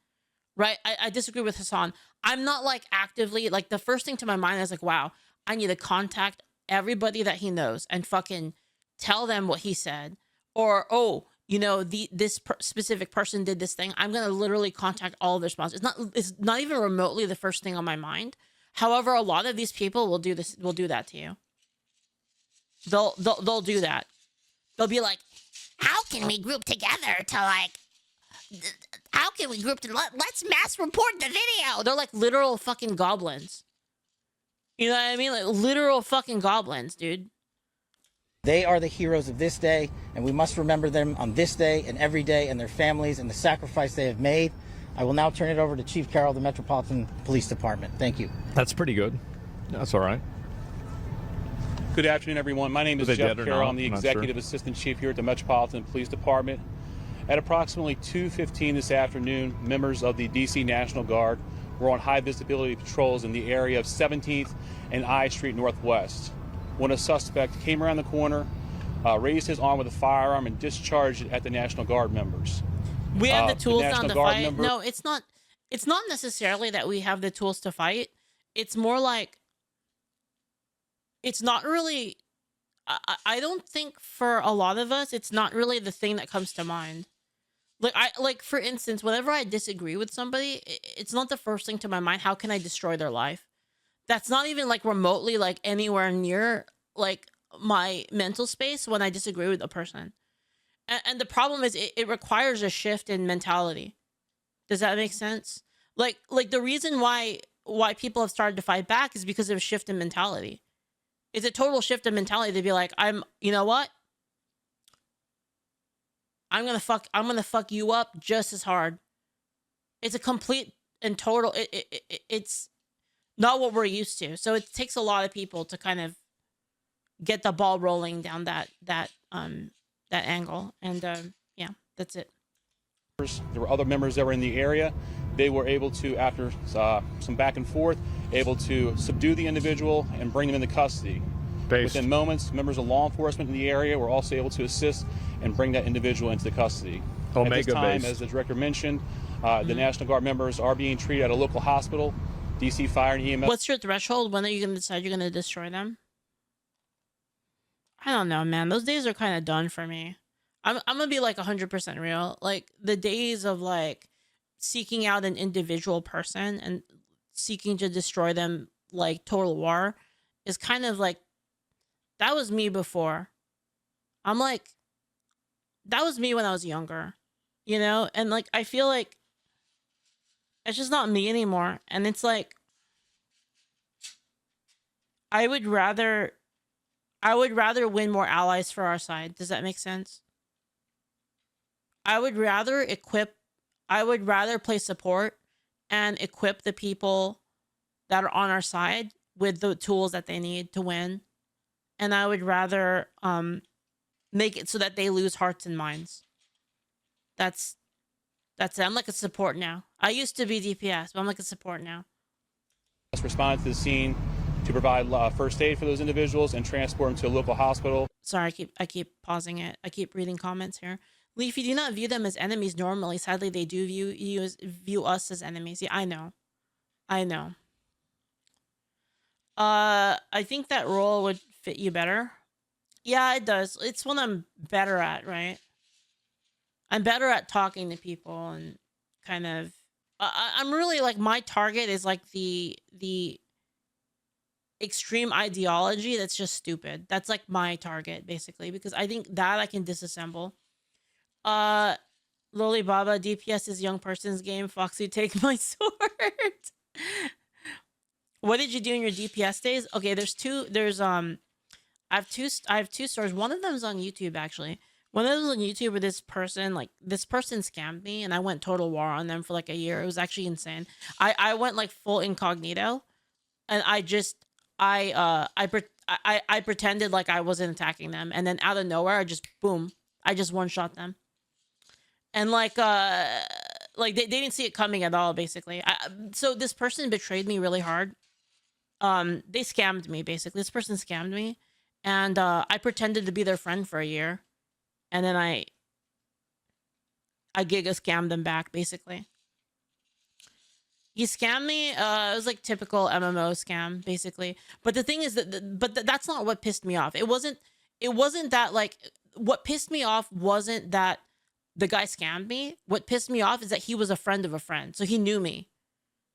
Right? I disagree with Hassan. I'm not like actively, like the first thing to my mind is like, wow, I need to contact everybody that he knows and fucking tell them what he said. Or, oh, you know, this specific person did this thing. I'm going to literally contact all of their sponsors. It's not even remotely the first thing on my mind. However, a lot of these people will do that to you. They'll do that. They'll be like, how can we group together to like, how can we group let's mass report the video. They're like literal fucking goblins. You know what I mean? Like literal fucking goblins, dude. They are the heroes of this day, and we must remember them on this day and every day, and their families and the sacrifice they have made. I will now turn it over to Chief Carroll of the Metropolitan Police Department. Thank you. That's pretty good. That's all right. Good afternoon, everyone. My name is Jeff Carroll. I'm the Executive Assistant Chief here at the Metropolitan Police Department. At approximately 2:15 this afternoon, members of the D.C. National Guard were on high visibility patrols in the area of 17th and I Street Northwest when a suspect came around the corner, raised his arm with a firearm, and discharged it at the National Guard members. We have the tools now to fight. No, it's not. It's not necessarily that we have the tools to fight. It's more like it's not really. I don't think for a lot of us, it's not really the thing that comes to mind. Like for instance, whenever I disagree with somebody, it's not the first thing to my mind. How can I destroy their life? That's not even like remotely like anywhere near like my mental space when I disagree with a person. And the problem is it requires a shift in mentality. Does that make sense? Like the reason why people have started to fight back is because of a shift in mentality. It's a total shift in mentality to be like, you know what? I'm gonna fuck you up just as hard. It's a complete and total. It's not what we're used to. So it takes a lot of people to kind of get the ball rolling down that angle. And yeah, that's it. There were other members that were in the area. They were able to, after some back and forth, able to subdue the individual and bring them into custody. Within moments, members of law enforcement in the area were also able to assist and bring that individual into custody. At this time, as the director mentioned, the National Guard members are being treated at a local hospital. DC Fire and EMS. What's your threshold? When are you going to decide you're going to destroy them? I don't know, man. Those days are kind of done for me. I'm going to be like 100% real. Like the days of like seeking out an individual person and seeking to destroy them like total war is kind of like, that was me before. I'm like, that was me when I was younger, you know? And like, I feel like it's just not me anymore. And it's like, I would rather win more allies for our side. Does that make sense? I would rather play support and equip the people that are on our side with the tools that they need to win. And I would rather make it so that they lose hearts and minds. That's it. I'm like a support now. I used to be DPS, but I'm like a support now. Responded to the scene to provide first aid for those individuals and transport them to a local hospital. Sorry, I keep pausing it. I keep reading comments here. Leaf, you do not view them as enemies normally. Sadly, they do view us as enemies. Yeah, I know. I think that role would fit you better. Yeah, it does. It's what I'm better at, right? I'm better at talking to people and kind of. I'm really like, my target is like the extreme ideology that's just stupid. That's like my target basically, because I think that I can disassemble. Loli Baba, DPS is young person's game. Foxy, take my sword. What did you do in your DPS days? Okay, I have two stories. One of them is on YouTube actually. One of them was on YouTube where this person scammed me and I went total war on them for like a year. It was actually insane. I went like full incognito and I pretended like I wasn't attacking them, and then out of nowhere I just one shot them. And like they didn't see it coming at all basically. So this person betrayed me really hard. They scammed me basically. This person scammed me and I pretended to be their friend for a year. And then I giga scammed them back, basically. He scammed me. It was like typical MMO scam, basically. But the thing is that's not what pissed me off. It wasn't that like, what pissed me off wasn't that the guy scammed me. What pissed me off is that he was a friend of a friend. So he knew me.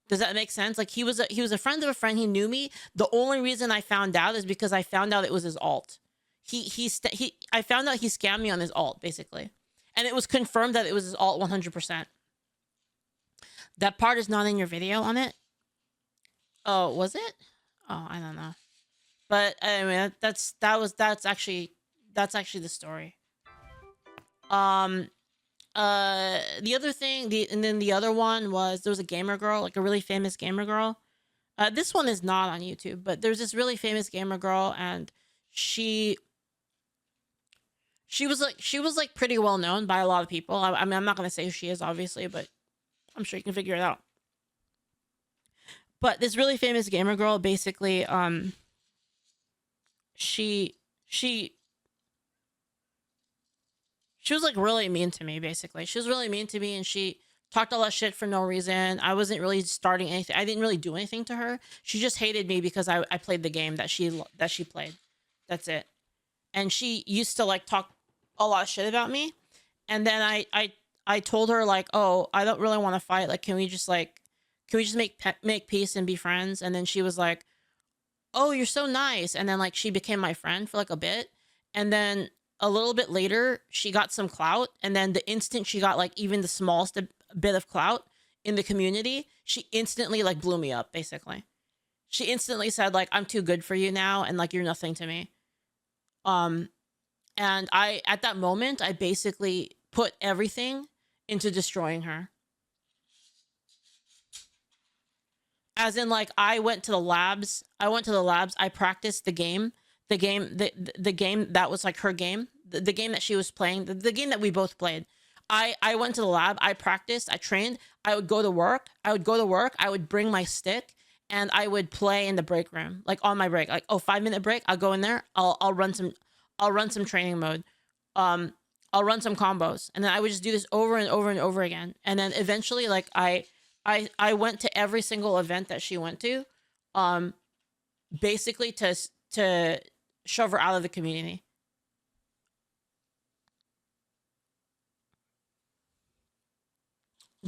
Does that make sense? Like he was a friend of a friend. He knew me. The only reason I found out is because I found out it was his alt. I found out he scammed me on his alt, basically. And it was confirmed that it was his alt 100%. That part is not in your video on it. Oh, was it? Oh, I don't know. But anyway, that's actually the story. The other thing, and then the other one was there was a gamer girl, like a really famous gamer girl. This one is not on YouTube, but there's this really famous gamer girl, and she was like pretty well known by a lot of people. I mean, I'm not gonna say who she is, obviously, but I'm sure you can figure it out. But this really famous gamer girl, basically, she was like really mean to me. Basically, she was really mean to me, and she talked all that shit for no reason. I wasn't really starting anything. I didn't really do anything to her. She just hated me because I played the game that she played. That's it. And she used to like talk a lot of shit about me. And then I told her like, oh, I don't really want to fight. Like, can we just make peace and be friends? And then she was like, oh, you're so nice. And then like she became my friend for like a bit. And then a little bit later, she got some clout. And then the instant she got like even the smallest bit of clout in the community, she instantly like blew me up, basically. She instantly said like, I'm too good for you now. And like, you're nothing to me. And at that moment, I basically put everything into destroying her. As in, like, I went to the labs. I practiced the game that was like her game, the game that she was playing, the game that we both played. I went to the lab. I practiced. I trained. I would go to work. I would bring my stick and I would play in the break room, like on my break, like, oh, 5-minute break. I'll go in there. I'll run some training mode. I'll run some combos, and then I would just do this over and over and over again. And then eventually, like, I went to every single event that she went to, basically to shove her out of the community.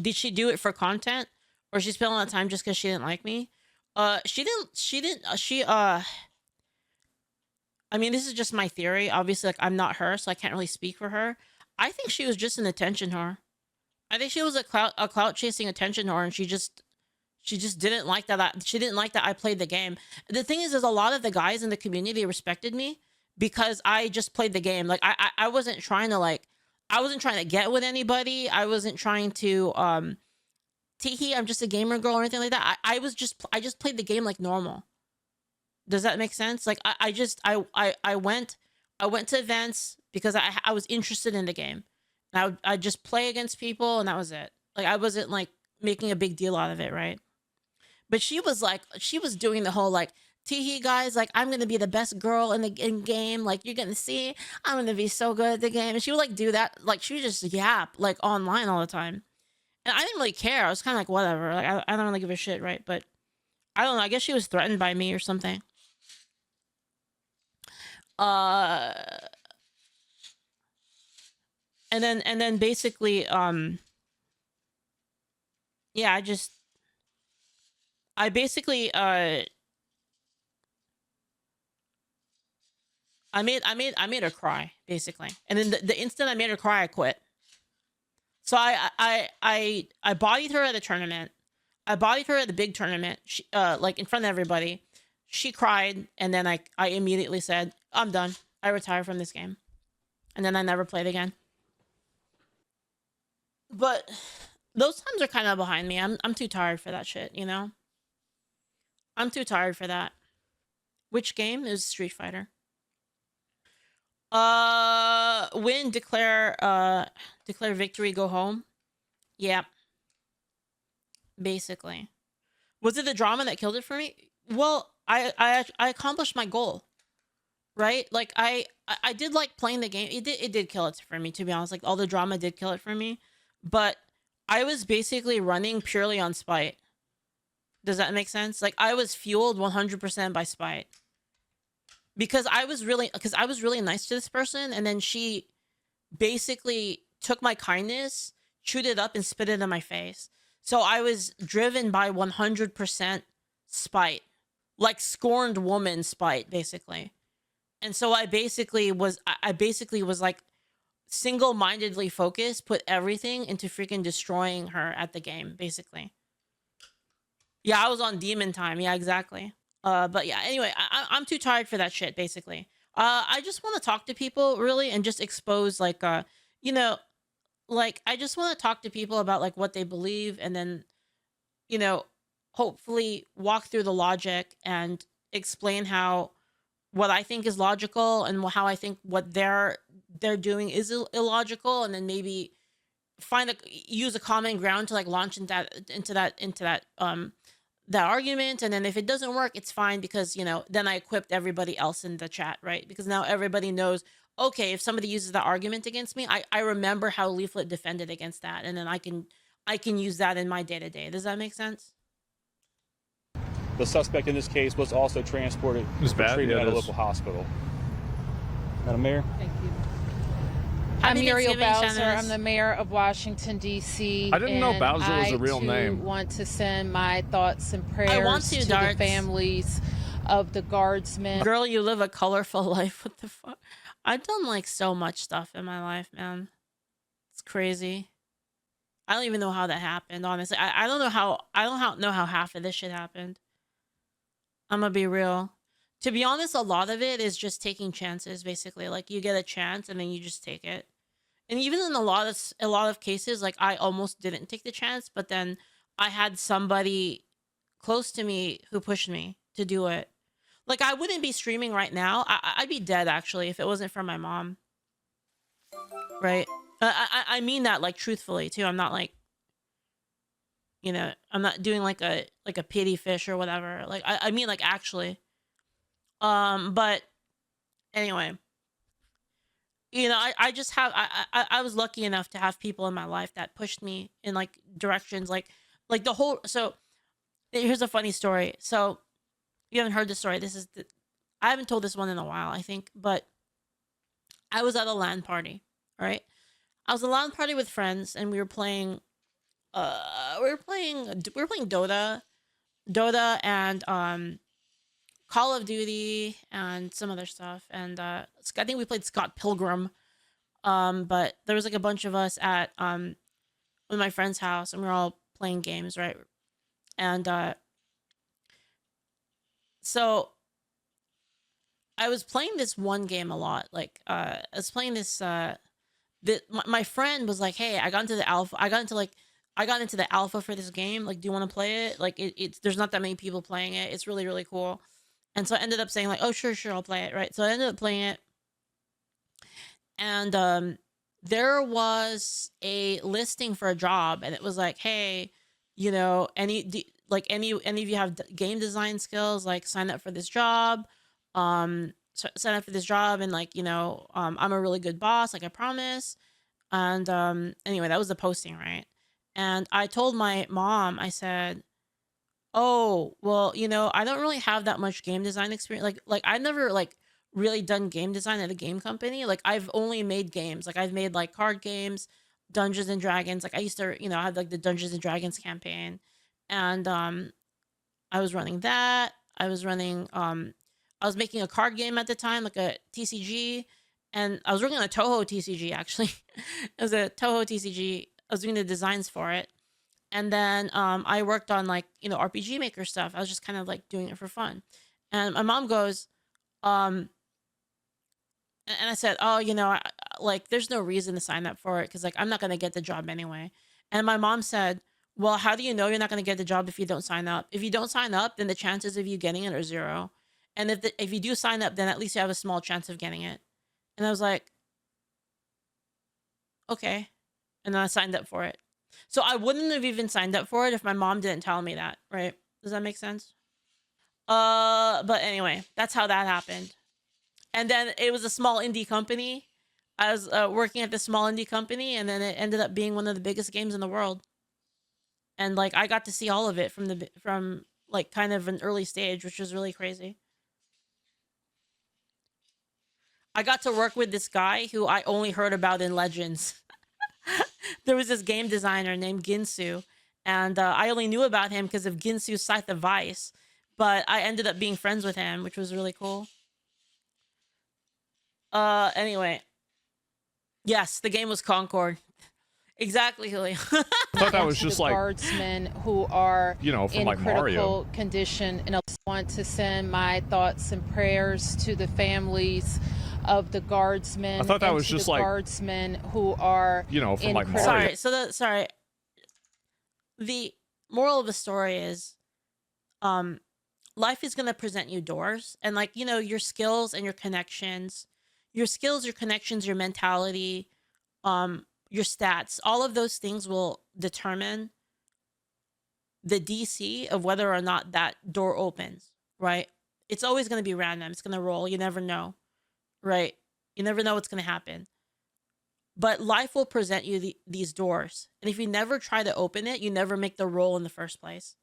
Did she do it for content, or she spent all that time just because she didn't like me? I mean, this is just my theory. Obviously, like, I'm not her, so I can't really speak for her. I think she was just an attention whore. I think she was a clout chasing attention whore, and she just didn't like that. She didn't like that I played the game. The thing is a lot of the guys in the community respected me because I just played the game. Like, I wasn't trying to get with anybody. I wasn't trying to teehee, I'm just a gamer girl or anything like that. I just played the game like normal. Does that make sense? Like, I went to events because I was interested in the game. I just play against people, and that was it. Like, I wasn't like making a big deal out of it, right? But she was doing the whole like, teehee guys, like, I'm gonna be the best girl in game. Like, you're gonna see, I'm gonna be so good at the game. And she would like do that. Like, she would just yap like online all the time. And I didn't really care. I was kind of like, whatever. Like, I don't really give a shit, right? But I don't know. I guess she was threatened by me or something. And then basically, yeah, I basically, I made her cry, basically. And then the instant I made her cry, I quit. So I bodied her at a tournament. I bodied her at the big tournament, like in front of everybody. She cried, and then I immediately said, I'm done. I retire from this game. And then I never played again. But those times are kind of behind me. I'm too tired for that shit, you know? I'm too tired for that. Which game? Is Street Fighter. Win, declare victory, go home. Yeah. Basically. Was it the drama that killed it for me? Well, I accomplished my goal. Right? Like, I did like playing the game. It did kill it for me, to be honest. Like, all the drama did kill it for me. But I was basically running purely on spite. Does that make sense? Like, I was fueled 100% by spite. Because I was really nice to this person, and then she basically took my kindness, chewed it up, and spit it in my face. So I was driven by 100% spite. Like, scorned woman spite, basically. And so I basically was like single-mindedly focused, put everything into freaking destroying her at the game, basically. Yeah, I was on demon time. Yeah, exactly. But yeah, anyway, I'm too tired for that shit, basically. I just want to talk to people, really, and just expose, like, you know, like I just want to talk to people about like what they believe, and then, you know, hopefully walk through the logic and explain how what I think is logical and how I think what they're doing is illogical, and then maybe use a common ground to like launch into that that argument. And then if it doesn't work, it's fine, because, you know, then I equipped everybody else in the chat, right? Because now everybody knows, okay, if somebody uses the argument against me, I remember how Leaflit defended against that, and then I can use that in my day-to-day. Does that make sense? The suspect in this case was also transported for treatment at a local hospital. Madam Mayor? Thank you. Happy I'm Muriel Thanksgiving, Bowser. Senators. I'm the mayor of Washington, D.C. I didn't know Bowser was a real name. I want to send my thoughts and prayers to the families of the guardsmen. Girl, you live a colorful life. What the fuck? I've done like so much stuff in my life, man. It's crazy. I don't even know how that happened, honestly. I don't know how half of this shit happened. I'm gonna be real. To be honest, a lot of it is just taking chances, basically. Like, you get a chance and then you just take it. And even in a lot of cases, like, I almost didn't take the chance, but then I had somebody close to me who pushed me to do it. Like, I wouldn't be streaming right now. I'd be dead, actually, if it wasn't for my mom. Right? I mean that, like, truthfully, too. I'm not, like, you know, I'm not doing, like a pity fish or whatever. Like, I mean, like, actually. But anyway, you know, I just have, I was lucky enough to have people in my life that pushed me in like directions, like the whole, so here's a funny story. So you haven't heard the story. I haven't told this one in a while, I think, but I was at a LAN party, right? I was at a LAN party with friends, and we were playing Dota and, Call of Duty and some other stuff, and I think we played Scott Pilgrim. But there was like a bunch of us at one of my friend's house, and we were all playing games, right? And so I was playing this one game a lot. Like, I was playing this. My friend was like, "Hey, I got into the alpha for this game. Like, do you want to play it? Like, it's there's not that many people playing it. It's really, really cool." And so I ended up saying like, "Oh, sure, I'll play it," right? So I ended up playing it. And there was a listing for a job, and it was like, "Hey, you know, any of you have game design skills, like sign up for this job. Sign up for this job, and like, you know, I'm a really good boss, like I promise." And anyway, that was the posting, right? And I told my mom, I said, "Oh, well, you know, I don't really have that much game design experience. Like I've never like really done game design at a game company. Like, I've only made games. Like, I've made like card games, Dungeons and Dragons. Like, I used to, you know, have like the Dungeons and Dragons campaign, and I was running that. I was making a card game at the time, like a TCG, and I was working on a Toho TCG, actually. It was a Toho TCG. I was doing the designs for it. And then I worked on like, you know, RPG Maker stuff. I was just kind of like doing it for fun. And my mom goes, and I said, "Oh, you know, like there's no reason to sign up for it, because like I'm not going to get the job anyway." And my mom said, "Well, how do you know you're not going to get the job if you don't sign up? If you don't sign up, then the chances of you getting it are 0. And if you do sign up, then at least you have a small chance of getting it." And I was like, "Okay." And then I signed up for it. So I wouldn't have even signed up for it if my mom didn't tell me that, right? Does that make sense? But anyway, that's how that happened. And then it was a small indie company. I was working at this small indie company, and then it ended up being one of the biggest games in the world. And like I got to see all of it from like kind of an early stage, which was really crazy. I got to work with this guy who I only heard about in Legends. There was this game designer named Ginsu, and I only knew about him because of Ginsu's Scythe of Vice, but I ended up being friends with him, which was really cool. Anyway. Yes, the game was Concord. Exactly, Julio. I thought that was just like guardsmen who are from in like critical Mario. condition, and I want to send my thoughts and prayers to the families of the guardsmen. I thought that and was to just the like guardsmen who are from like Mario. Sorry. The moral of the story is, life is gonna present you doors, and like your skills and your connections, your mentality, your stats, all of those things will determine the DC of whether or not that door opens, right? It's always going to be random. It's going to roll. You never know, right? You never know what's going to happen. But life will present you these doors. And if you never try to open it, you never make the roll in the first place.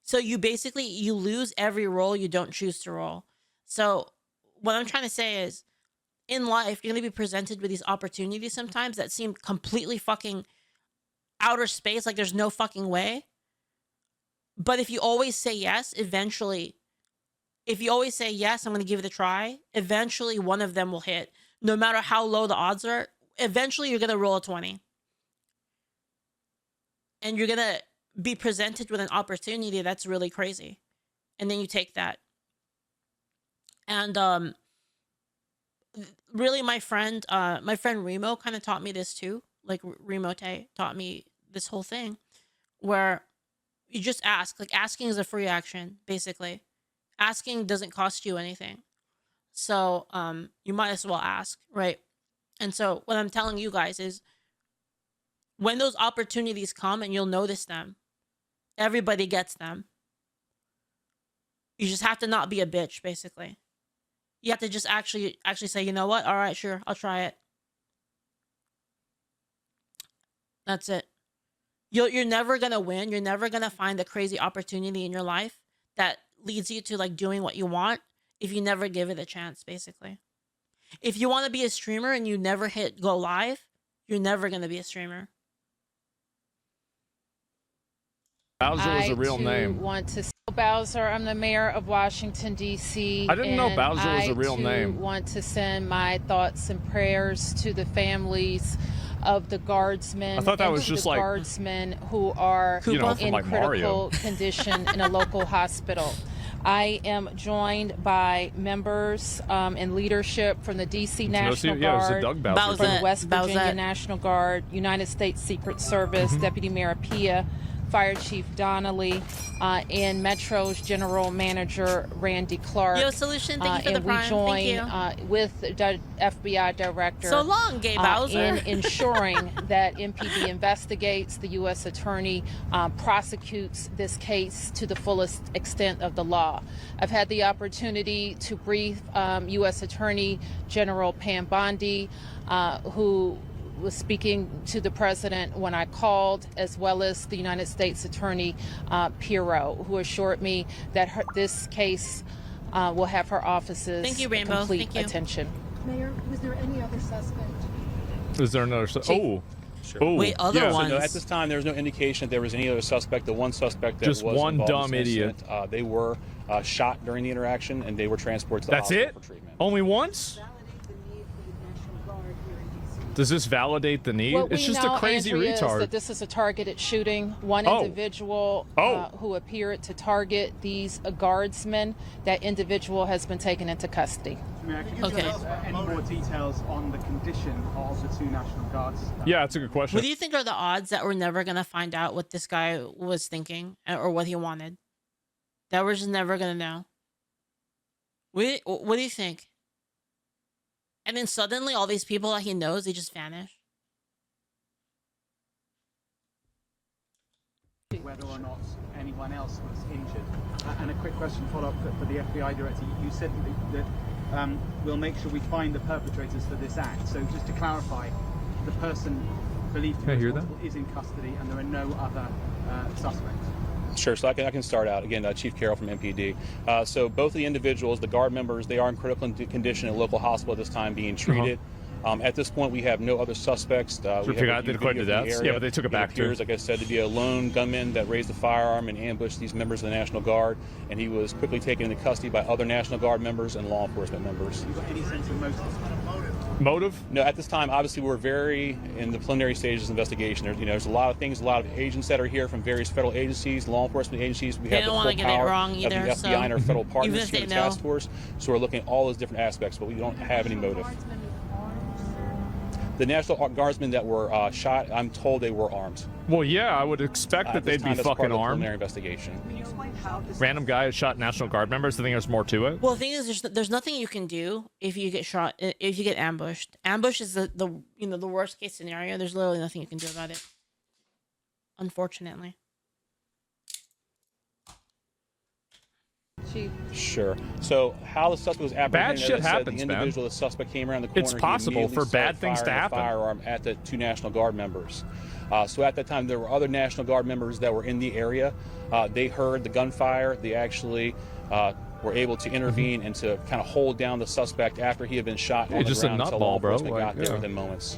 So you lose every roll you don't choose to roll. So what I'm trying to say is, in life, you're going to be presented with these opportunities sometimes that seem completely fucking outer space, like there's no fucking way. But if you always say yes, eventually, I'm going to give it a try, eventually one of them will hit. No matter how low the odds are, eventually you're going to roll a 20. And you're going to be presented with an opportunity that's really crazy. And then you take that. And, really, my friend Remo kind of taught me this too. Like Remote taught me this whole thing where you just ask. Like asking is a free action, basically. Asking doesn't cost you anything. So you might as well ask, right? And so what I'm telling you guys is, when those opportunities come, and you'll notice them, everybody gets them. You just have to not be a bitch, basically. You have to just actually say, you know what? All right, sure, I'll try it. That's it. You're never gonna win. You're never gonna find a crazy opportunity in your life that leads you to like doing what you want if you never give it a chance, basically. If you want to be a streamer and you never hit go live, you're never gonna be a streamer. Bowser was a real name. Bowser, I'm the mayor of Washington, D.C. I didn't know Bowser was a real name. I want to send my thoughts and prayers to the families of the guardsmen. I thought that was just like guardsmen who are in like critical Mario. condition in a local hospital. I am joined by members and leadership from the D.C. National Guard, from the West Virginia National Guard, United States Secret Service, Deputy Mayor Pia, Fire Chief Donnelly, and Metro's General Manager Randy Clark. Yo, Solution, thank you for the prime. And we join with the FBI Director. So long, Gay Bowser. In ensuring that MPD investigates, the U.S. Attorney prosecutes this case to the fullest extent of the law. I've had the opportunity to brief U.S. Attorney General Pam Bondi, who was speaking to the president when I called, as well as the United States Attorney Pirro, who assured me that this case will have her office's complete attention. Mayor, was there any other suspect? Is there another suspect? Oh. Sure. Oh, wait, other ones. So no, at this time, there's no indication that there was any other suspect. The one suspect that just was one involved dumb in this idiot. Incident, they were shot during the interaction, and they were transported to the hospital for treatment. Only once? Does this validate the need? What it's just know, a crazy Andrea, retard. Is that this is a targeted shooting. One individual who appeared to target these guardsmen, that individual has been taken into custody. Okay. Any more details on the condition of the two National Guards? Yeah, that's a good question. What do you think are the odds that we're never going to find out what this guy was thinking or what he wanted? That we're just never going to know. What do you think? And then suddenly all these people that he knows, they just vanish. Whether or not anyone else was injured. And a quick question follow-up for the FBI Director. You said that we'll make sure we find the perpetrators for this act. So just to clarify, the person believed to be responsible is in custody and there are no other suspects. Sure, so I can start out. Again, Chief Carroll from MPD. So both of the individuals, the guard members, they are in critical condition in a local hospital at this time being treated. At this point, we have no other suspects. We have yeah, but they took it back appears, like I said, to be a lone gunman that raised a firearm and ambushed these members of the National Guard, and he was quickly taken into custody by other National Guard members and law enforcement members. Have you got any sense of motive? Motive? No, at this time, obviously, we're very in the preliminary stages of investigation. There's a lot of things, a lot of agents that are here from various federal agencies, law enforcement agencies. We have the full power of the FBI and our federal partners here in the task force. So we're looking at all those different aspects, but we don't have any motive. The National Guardsmen that were shot, I'm told they were armed. Well, yeah, I would expect that they'd be fucking armed. Investigation. Random guy who shot National Guard members. I think there's more to it. Well, the thing is, there's nothing you can do if you get shot, if you get ambushed. Ambush is the the worst case scenario. There's literally nothing you can do about it. Unfortunately. Sure. So how the suspect was apprehended? Bad shit happens, the individual, the suspect came around the corner. It's possible for bad things to happen. Firearm at the 2 National Guard members. So at that time, there were other National Guard members that were in the area. They heard the gunfire. They actually were able to intervene and to kind of hold down the suspect after he had been shot on the ground until law enforcement got there within moments.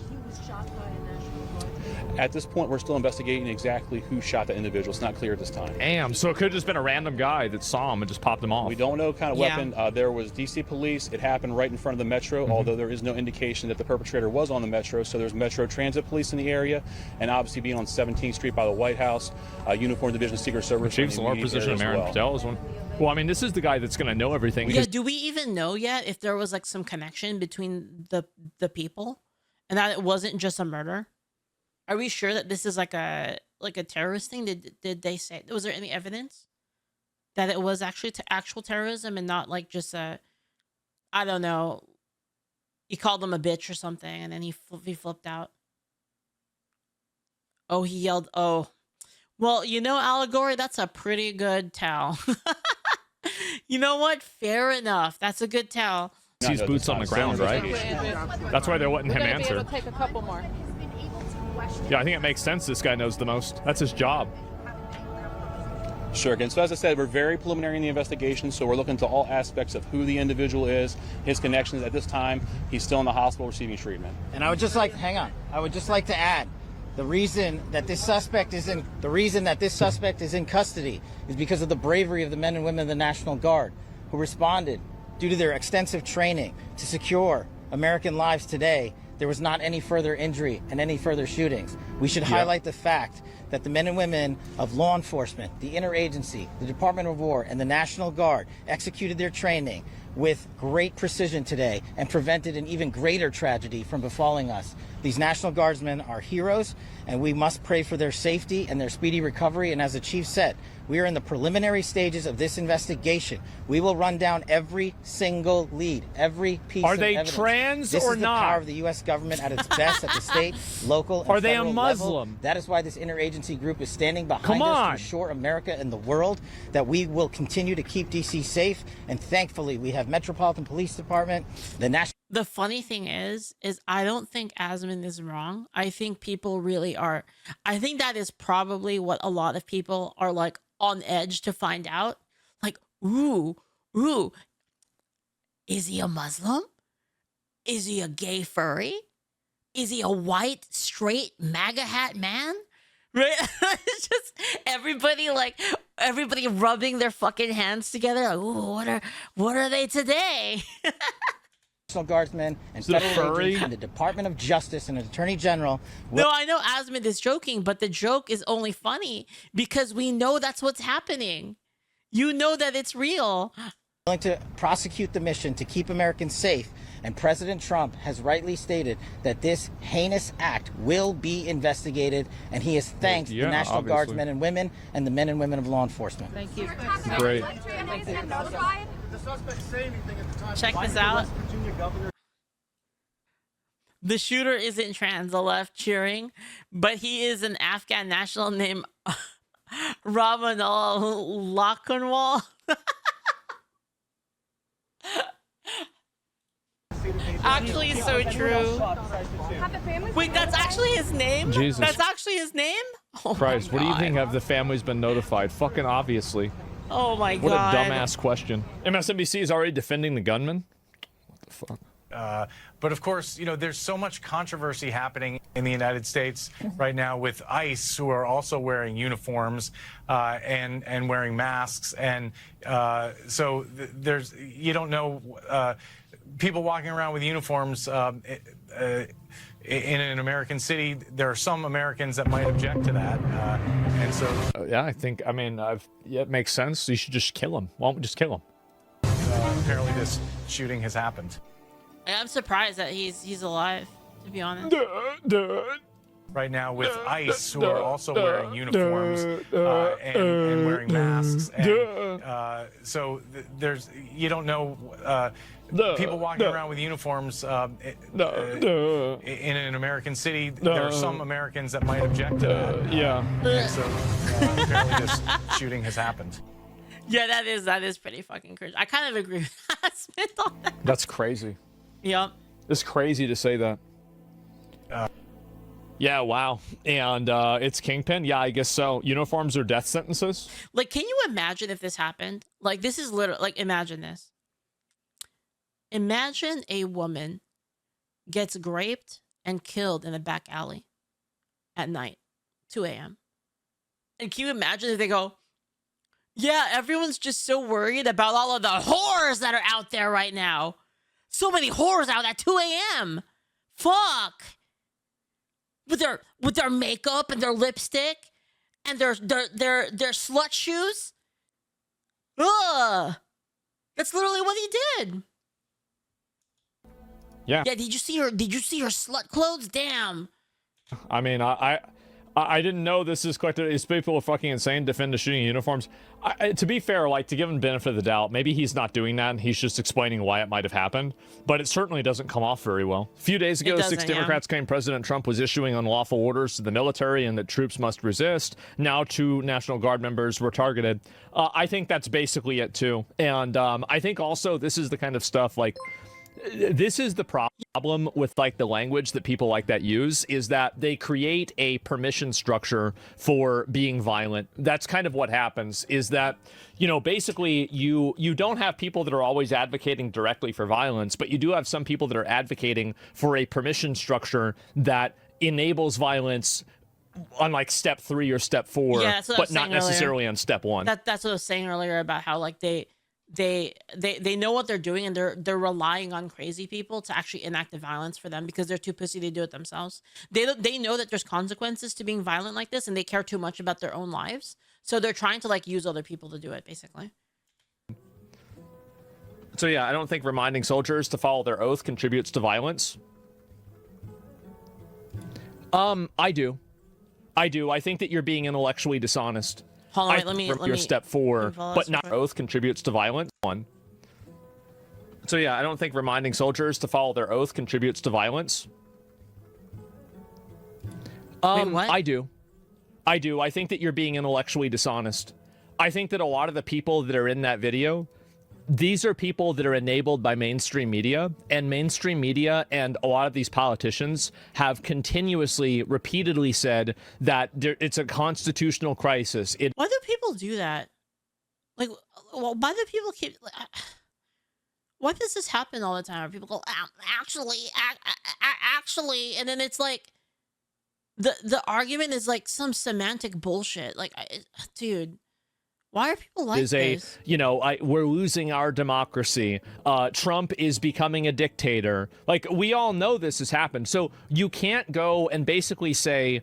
At this point, we're still investigating exactly who shot the individual. It's not clear at this time. Damn, so it could have just been a random guy that saw him and just popped him off. We don't know what kind of weapon. There was DC police. It happened right in front of the Metro, although there is no indication that the perpetrator was on the Metro. So there's Metro Transit Police in the area, and obviously being on 17th Street by the White House, Uniform Division Secret Service. Chief's lower position of Aaron Patel is one. Well, I mean, this is the guy that's going to know everything. Yeah, do we even know yet if there was like some connection between the people and that it wasn't just a murder? Are we sure that this is like a terrorist thing? Did they say, was there any evidence that it was actually actual terrorism and not like just a, I don't know, he called him a bitch or something and then he flipped out? Oh, he yelled, oh. Well, Allegory, that's a pretty good tell. You know what? Fair enough. That's a good tell. He's boots on the ground, right? That's why they're letting him answer. Be able to take a couple more. Yeah, I think it makes sense. This guy knows the most. That's his job. Sure. Again, so as I said, we're very preliminary in the investigation, so we're looking into all aspects of who the individual is, his connections. At this time, he's still in the hospital receiving treatment. And I would just like to add, the reason that this suspect is in custody is because of the bravery of the men and women of the National Guard who responded due to their extensive training to secure American lives today. There was not any further injury and any further shootings. We should highlight the fact that the men and women of law enforcement, the interagency, the Department of War, and the National Guard executed their training with great precision today and prevented an even greater tragedy from befalling us. These National Guardsmen are heroes, and we must pray for their safety and their speedy recovery. And as the chief said, we are in the preliminary stages of this investigation. We will run down every single lead, every piece of evidence. Are they trans this or is the not? power of the U.S. government at its best at the state, local, and Are they a federal Muslim? level. That is why this interagency group is standing behind us to assure America and the world that we will continue to keep D.C. safe. And thankfully, we have Metropolitan Police Department, the National... The funny thing is I don't think Asmon is wrong. I think people really are. I think that is probably what a lot of people are like on edge to find out. Like, ooh, is he a Muslim? Is he a gay furry? Is he a white, straight, MAGA hat man? Right? It's just everybody rubbing their fucking hands together. Like, ooh, what are they today? National Guardsmen and federal agents and the Department of Justice and the Attorney General. No, I know Asmon is joking, but the joke is only funny because we know that's what's happening. You know that it's real. Willing to prosecute the mission to keep Americans safe, and President Trump has rightly stated that this heinous act will be investigated, and he has thanked the National Guardsmen and women and the men and women of law enforcement. Thank you. Great. Check this out. The shooter isn't trans, the left cheering, but he is an Afghan national named Ramanal Lakanwal. Actually, it's so true. Wait, that's actually his name? Jesus. That's actually his name? Oh Christ, what do you think? Have the families been notified? Fucking obviously. Oh my God. What a dumbass question. MSNBC is already defending the gunman? What the fuck? But of course, there's so much controversy happening in the United States right now with ICE, who are also wearing uniforms and wearing masks. And so you don't know people walking around with uniforms in an American city, there are some Americans that might object to that, and so yeah, I mean, yeah, it makes sense. You should just kill him. Why don't we just kill him? Apparently, this shooting has happened. I'm surprised that he's alive, to be honest. Right now with ICE, who are also wearing uniforms and wearing masks, and so there's you don't know people walking around with uniforms in an American city. There are some Americans that might object to that. And so apparently this shooting has happened. Yeah, that is pretty fucking crazy. I kind of agree with Smith on that. That's crazy. Yep. It's crazy to say that. Yeah, wow. And it's Kingpin? Yeah, I guess so. Uniforms are death sentences? Like, can you imagine if this happened? Like, this is literally, like, imagine this. Imagine a woman gets raped and killed in a back alley at night, 2 a.m. And can you imagine if they go, yeah, everyone's just so worried about all of the whores that are out there right now. So many whores out at 2 a.m. Fuck. With their makeup and their lipstick and their slut shoes. Ugh. That's literally what he did. Yeah. Yeah, did you see her slut clothes? Damn. I mean, I didn't know this is collected. These people are fucking insane. Defend the shooting uniforms. To be fair, like, to give him benefit of the doubt, maybe he's not doing that and he's just explaining why it might have happened. But it certainly doesn't come off very well. A few days ago, 6 Democrats claimed President Trump was issuing unlawful orders to the military and that troops must resist. Now 2 National Guard members were targeted. I think that's basically it too. And I think also this is the kind of stuff like, this is the problem with like the language that people like that use, is that they create a permission structure for being violent. That's kind of what happens, is that, you know, basically you don't have people that are always advocating directly for violence, but you do have some people that are advocating for a permission structure that enables violence on like step 3 or step 4, but not necessarily on step 1. That's what I was saying earlier about how like they know what they're doing and they're relying on crazy people to actually enact the violence for them because they're too pussy to do it themselves. They know that there's consequences to being violent like this and they care too much about their own lives. So they're trying to like use other people to do it, basically. So yeah, I don't think reminding soldiers to follow their oath contributes to violence. I do. I think that you're being intellectually dishonest. Hold on, let me step 4, but not oath contributes to violence. 1. So yeah, I don't think reminding soldiers to follow their oath contributes to violence. Wait, what? I do. I think that you're being intellectually dishonest. I think that a lot of the people that are in that video, these are people that are enabled by mainstream media, and mainstream media and a lot of these politicians have continuously, repeatedly said that it's a constitutional crisis. Why do people do that? Like, well, why do people keep... Why does this happen all the time? People go, actually, and then it's like, the argument is like some semantic bullshit. Like, dude... Why are people like this? We're losing our democracy. Trump is becoming a dictator. Like, we all know this has happened. So you can't go and basically say,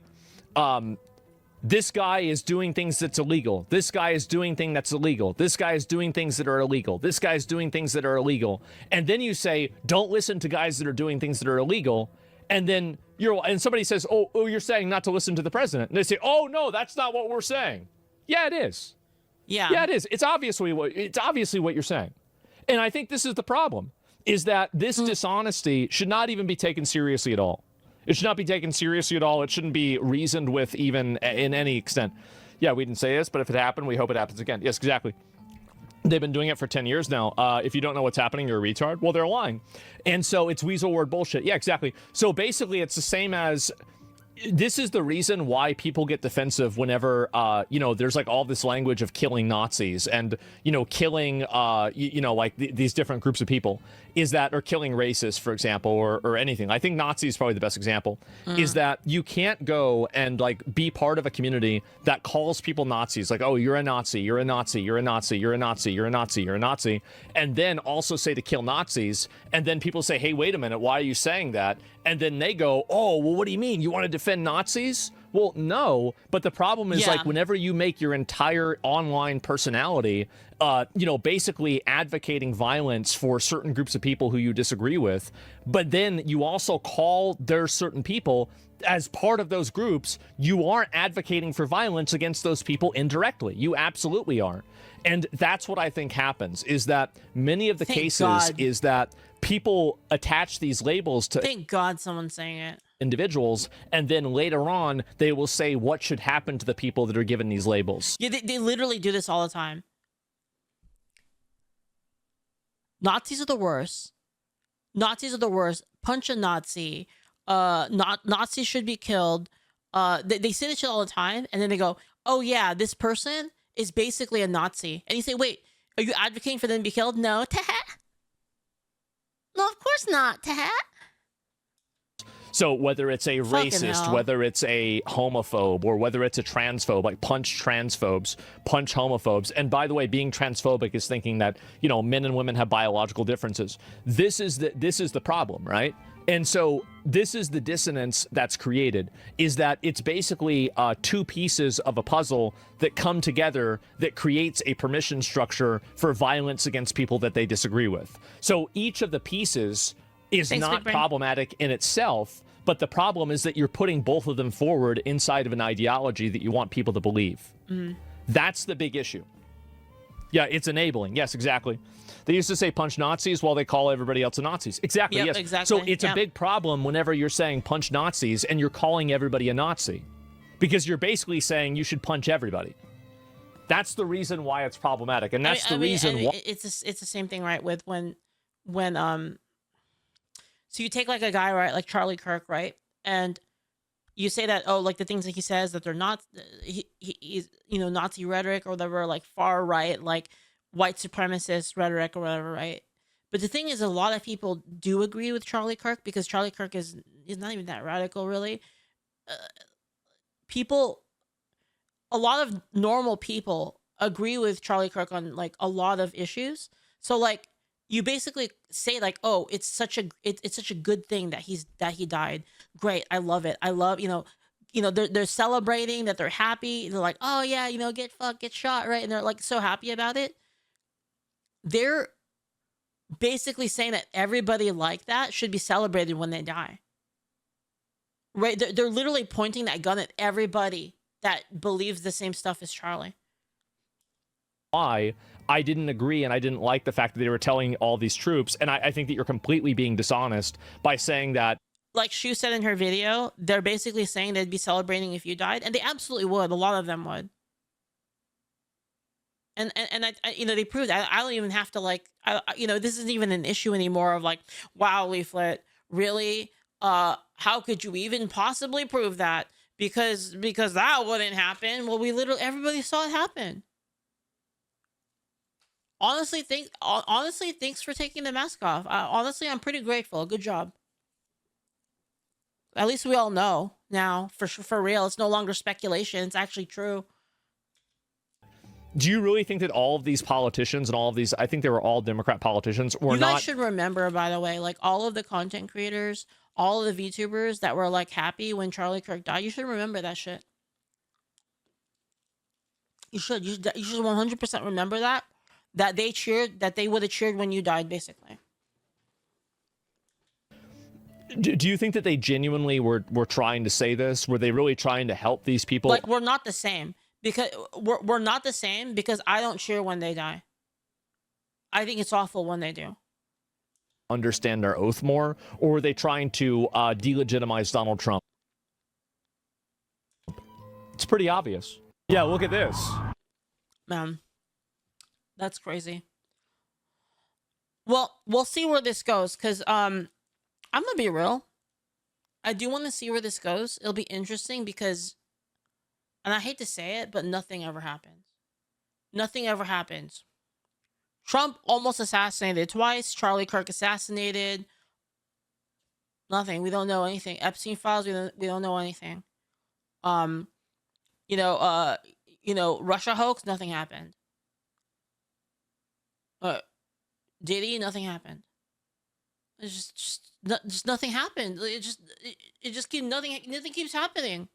this guy is doing things that's illegal. This guy is doing things that's illegal. This guy is doing things that are illegal. This guy's doing things that are illegal. And then you say, don't listen to guys that are doing things that are illegal. And then somebody says, oh, you're saying not to listen to the president. And they say, oh, no, that's not what we're saying. Yeah, it is. Yeah, it is. It's obviously what you're saying. And I think this is the problem, is that this dishonesty should not even be taken seriously at all. It should not be taken seriously at all. It shouldn't be reasoned with even in any extent. Yeah, we didn't say this, but if it happened, we hope it happens again. Yes, exactly. They've been doing it for 10 years now. If you don't know what's happening, you're a retard. Well, they're lying. And so it's weasel word bullshit. Yeah, exactly. So basically, it's the same as... this is the reason why people get defensive whenever, there's like all this language of killing Nazis and, killing, these different groups of people or killing racists, for example, or anything. I think Nazi is probably the best example, is that you can't go and like be part of a community that calls people Nazis. Like, oh, you're a Nazi, you're a Nazi, you're a Nazi, you're a Nazi, you're a Nazi, you're a Nazi. And then also say to kill Nazis. And then people say, hey, wait a minute, why are you saying that? And then they go, oh, well, what do you mean? You want to defend Nazis? Well, no, but the problem is like whenever you make your entire online personality, basically advocating violence for certain groups of people who you disagree with, but then you also call their certain people as part of those groups, you aren't advocating for violence against those people indirectly. You absolutely are. And that's what I think happens, is that many of the cases is that people attach these labels to... Thank God someone's saying it. ...individuals, and then later on, they will say what should happen to the people that are given these labels. Yeah, they literally do this all the time. Nazis are the worst. Nazis are the worst. Punch a Nazi. Nazis should be killed. They say this shit all the time, and then they go, oh yeah, this person is basically a Nazi. And you say, wait, are you advocating for them to be killed? No. No, of course not. So whether it's a racist, whether it's a homophobe, or whether it's a transphobe, like punch transphobes, punch homophobes. And by the way, being transphobic is thinking that, men and women have biological differences. This is the problem, right? And so this is the dissonance that's created, is that it's basically two pieces of a puzzle that come together that creates a permission structure for violence against people that they disagree with. So each of the pieces is not problematic in itself, but the problem is that you're putting both of them forward inside of an ideology that you want people to believe. That's the big issue. Yeah, it's enabling. Yes, exactly. They used to say punch Nazis while they call everybody else a Nazis. Exactly, yep, yes. Exactly. So it's a big problem whenever you're saying punch Nazis and you're calling everybody a Nazi, because you're basically saying you should punch everybody. That's the reason why it's problematic, and that's the reason why... It's the same thing, right, with when so you take like a guy, right, like Charlie Kirk, right, and you say that, oh, like the things that he says that they're not, he's, Nazi rhetoric or whatever, like far right, like white supremacist rhetoric or whatever, right? But the thing is, a lot of people do agree with Charlie Kirk, because Charlie Kirk is not even that radical, really. A lot of normal people agree with Charlie Kirk on like a lot of issues. So like, you basically say like, oh, it's such a good thing that he died. Great, I love it. I love, they're celebrating that they're happy. They're like, oh yeah, get fucked, get shot, right? And they're like so happy about it. They're basically saying that everybody like that should be celebrated when they die. Right? They're literally pointing that gun at everybody that believes the same stuff as Charlie. Why I didn't agree and I didn't like the fact that they were telling all these troops, and I think that you're completely being dishonest by saying that. Like Shu said in her video, they're basically saying they'd be celebrating if you died, and they absolutely would. A lot of them would. And I they proved that. I don't even have to this isn't even an issue anymore of like, wow, Leaflit, really? How could you even possibly prove that? Because that wouldn't happen. Well, everybody saw it happen. Honestly, thanks for taking the mask off. Honestly, I'm pretty grateful. Good job. At least we all know now, for real. It's no longer speculation. It's actually true. Do you really think that all of these politicians and all of these, I think they were all Democrat politicians, were not... You guys should remember, by the way, like all of the content creators, all of the VTubers that were like happy when Charlie Kirk died, you should remember that shit. You should 100% remember that they cheered, that they would have cheered when you died, basically. Do you think that they genuinely were trying to say this? Were they really trying to help these people? Like, we're not the same. Because we're not the same, because I don't cheer when they die. I think it's awful when they do. Understand their oath more? Or were they trying to delegitimize Donald Trump? It's pretty obvious. Yeah, look at this. Man, that's crazy. Well, we'll see where this goes, because I'm gonna be real. I do want to see where this goes. It'll be interesting because, and I hate to say it, but nothing ever happens. Nothing ever happens. Trump almost assassinated twice. Charlie Kirk assassinated. Nothing. We don't know anything. Epstein files. We don't know anything. Russia hoax. Nothing happened. Diddy. Nothing happened. It's just nothing happened. It just keeps nothing keeps happening.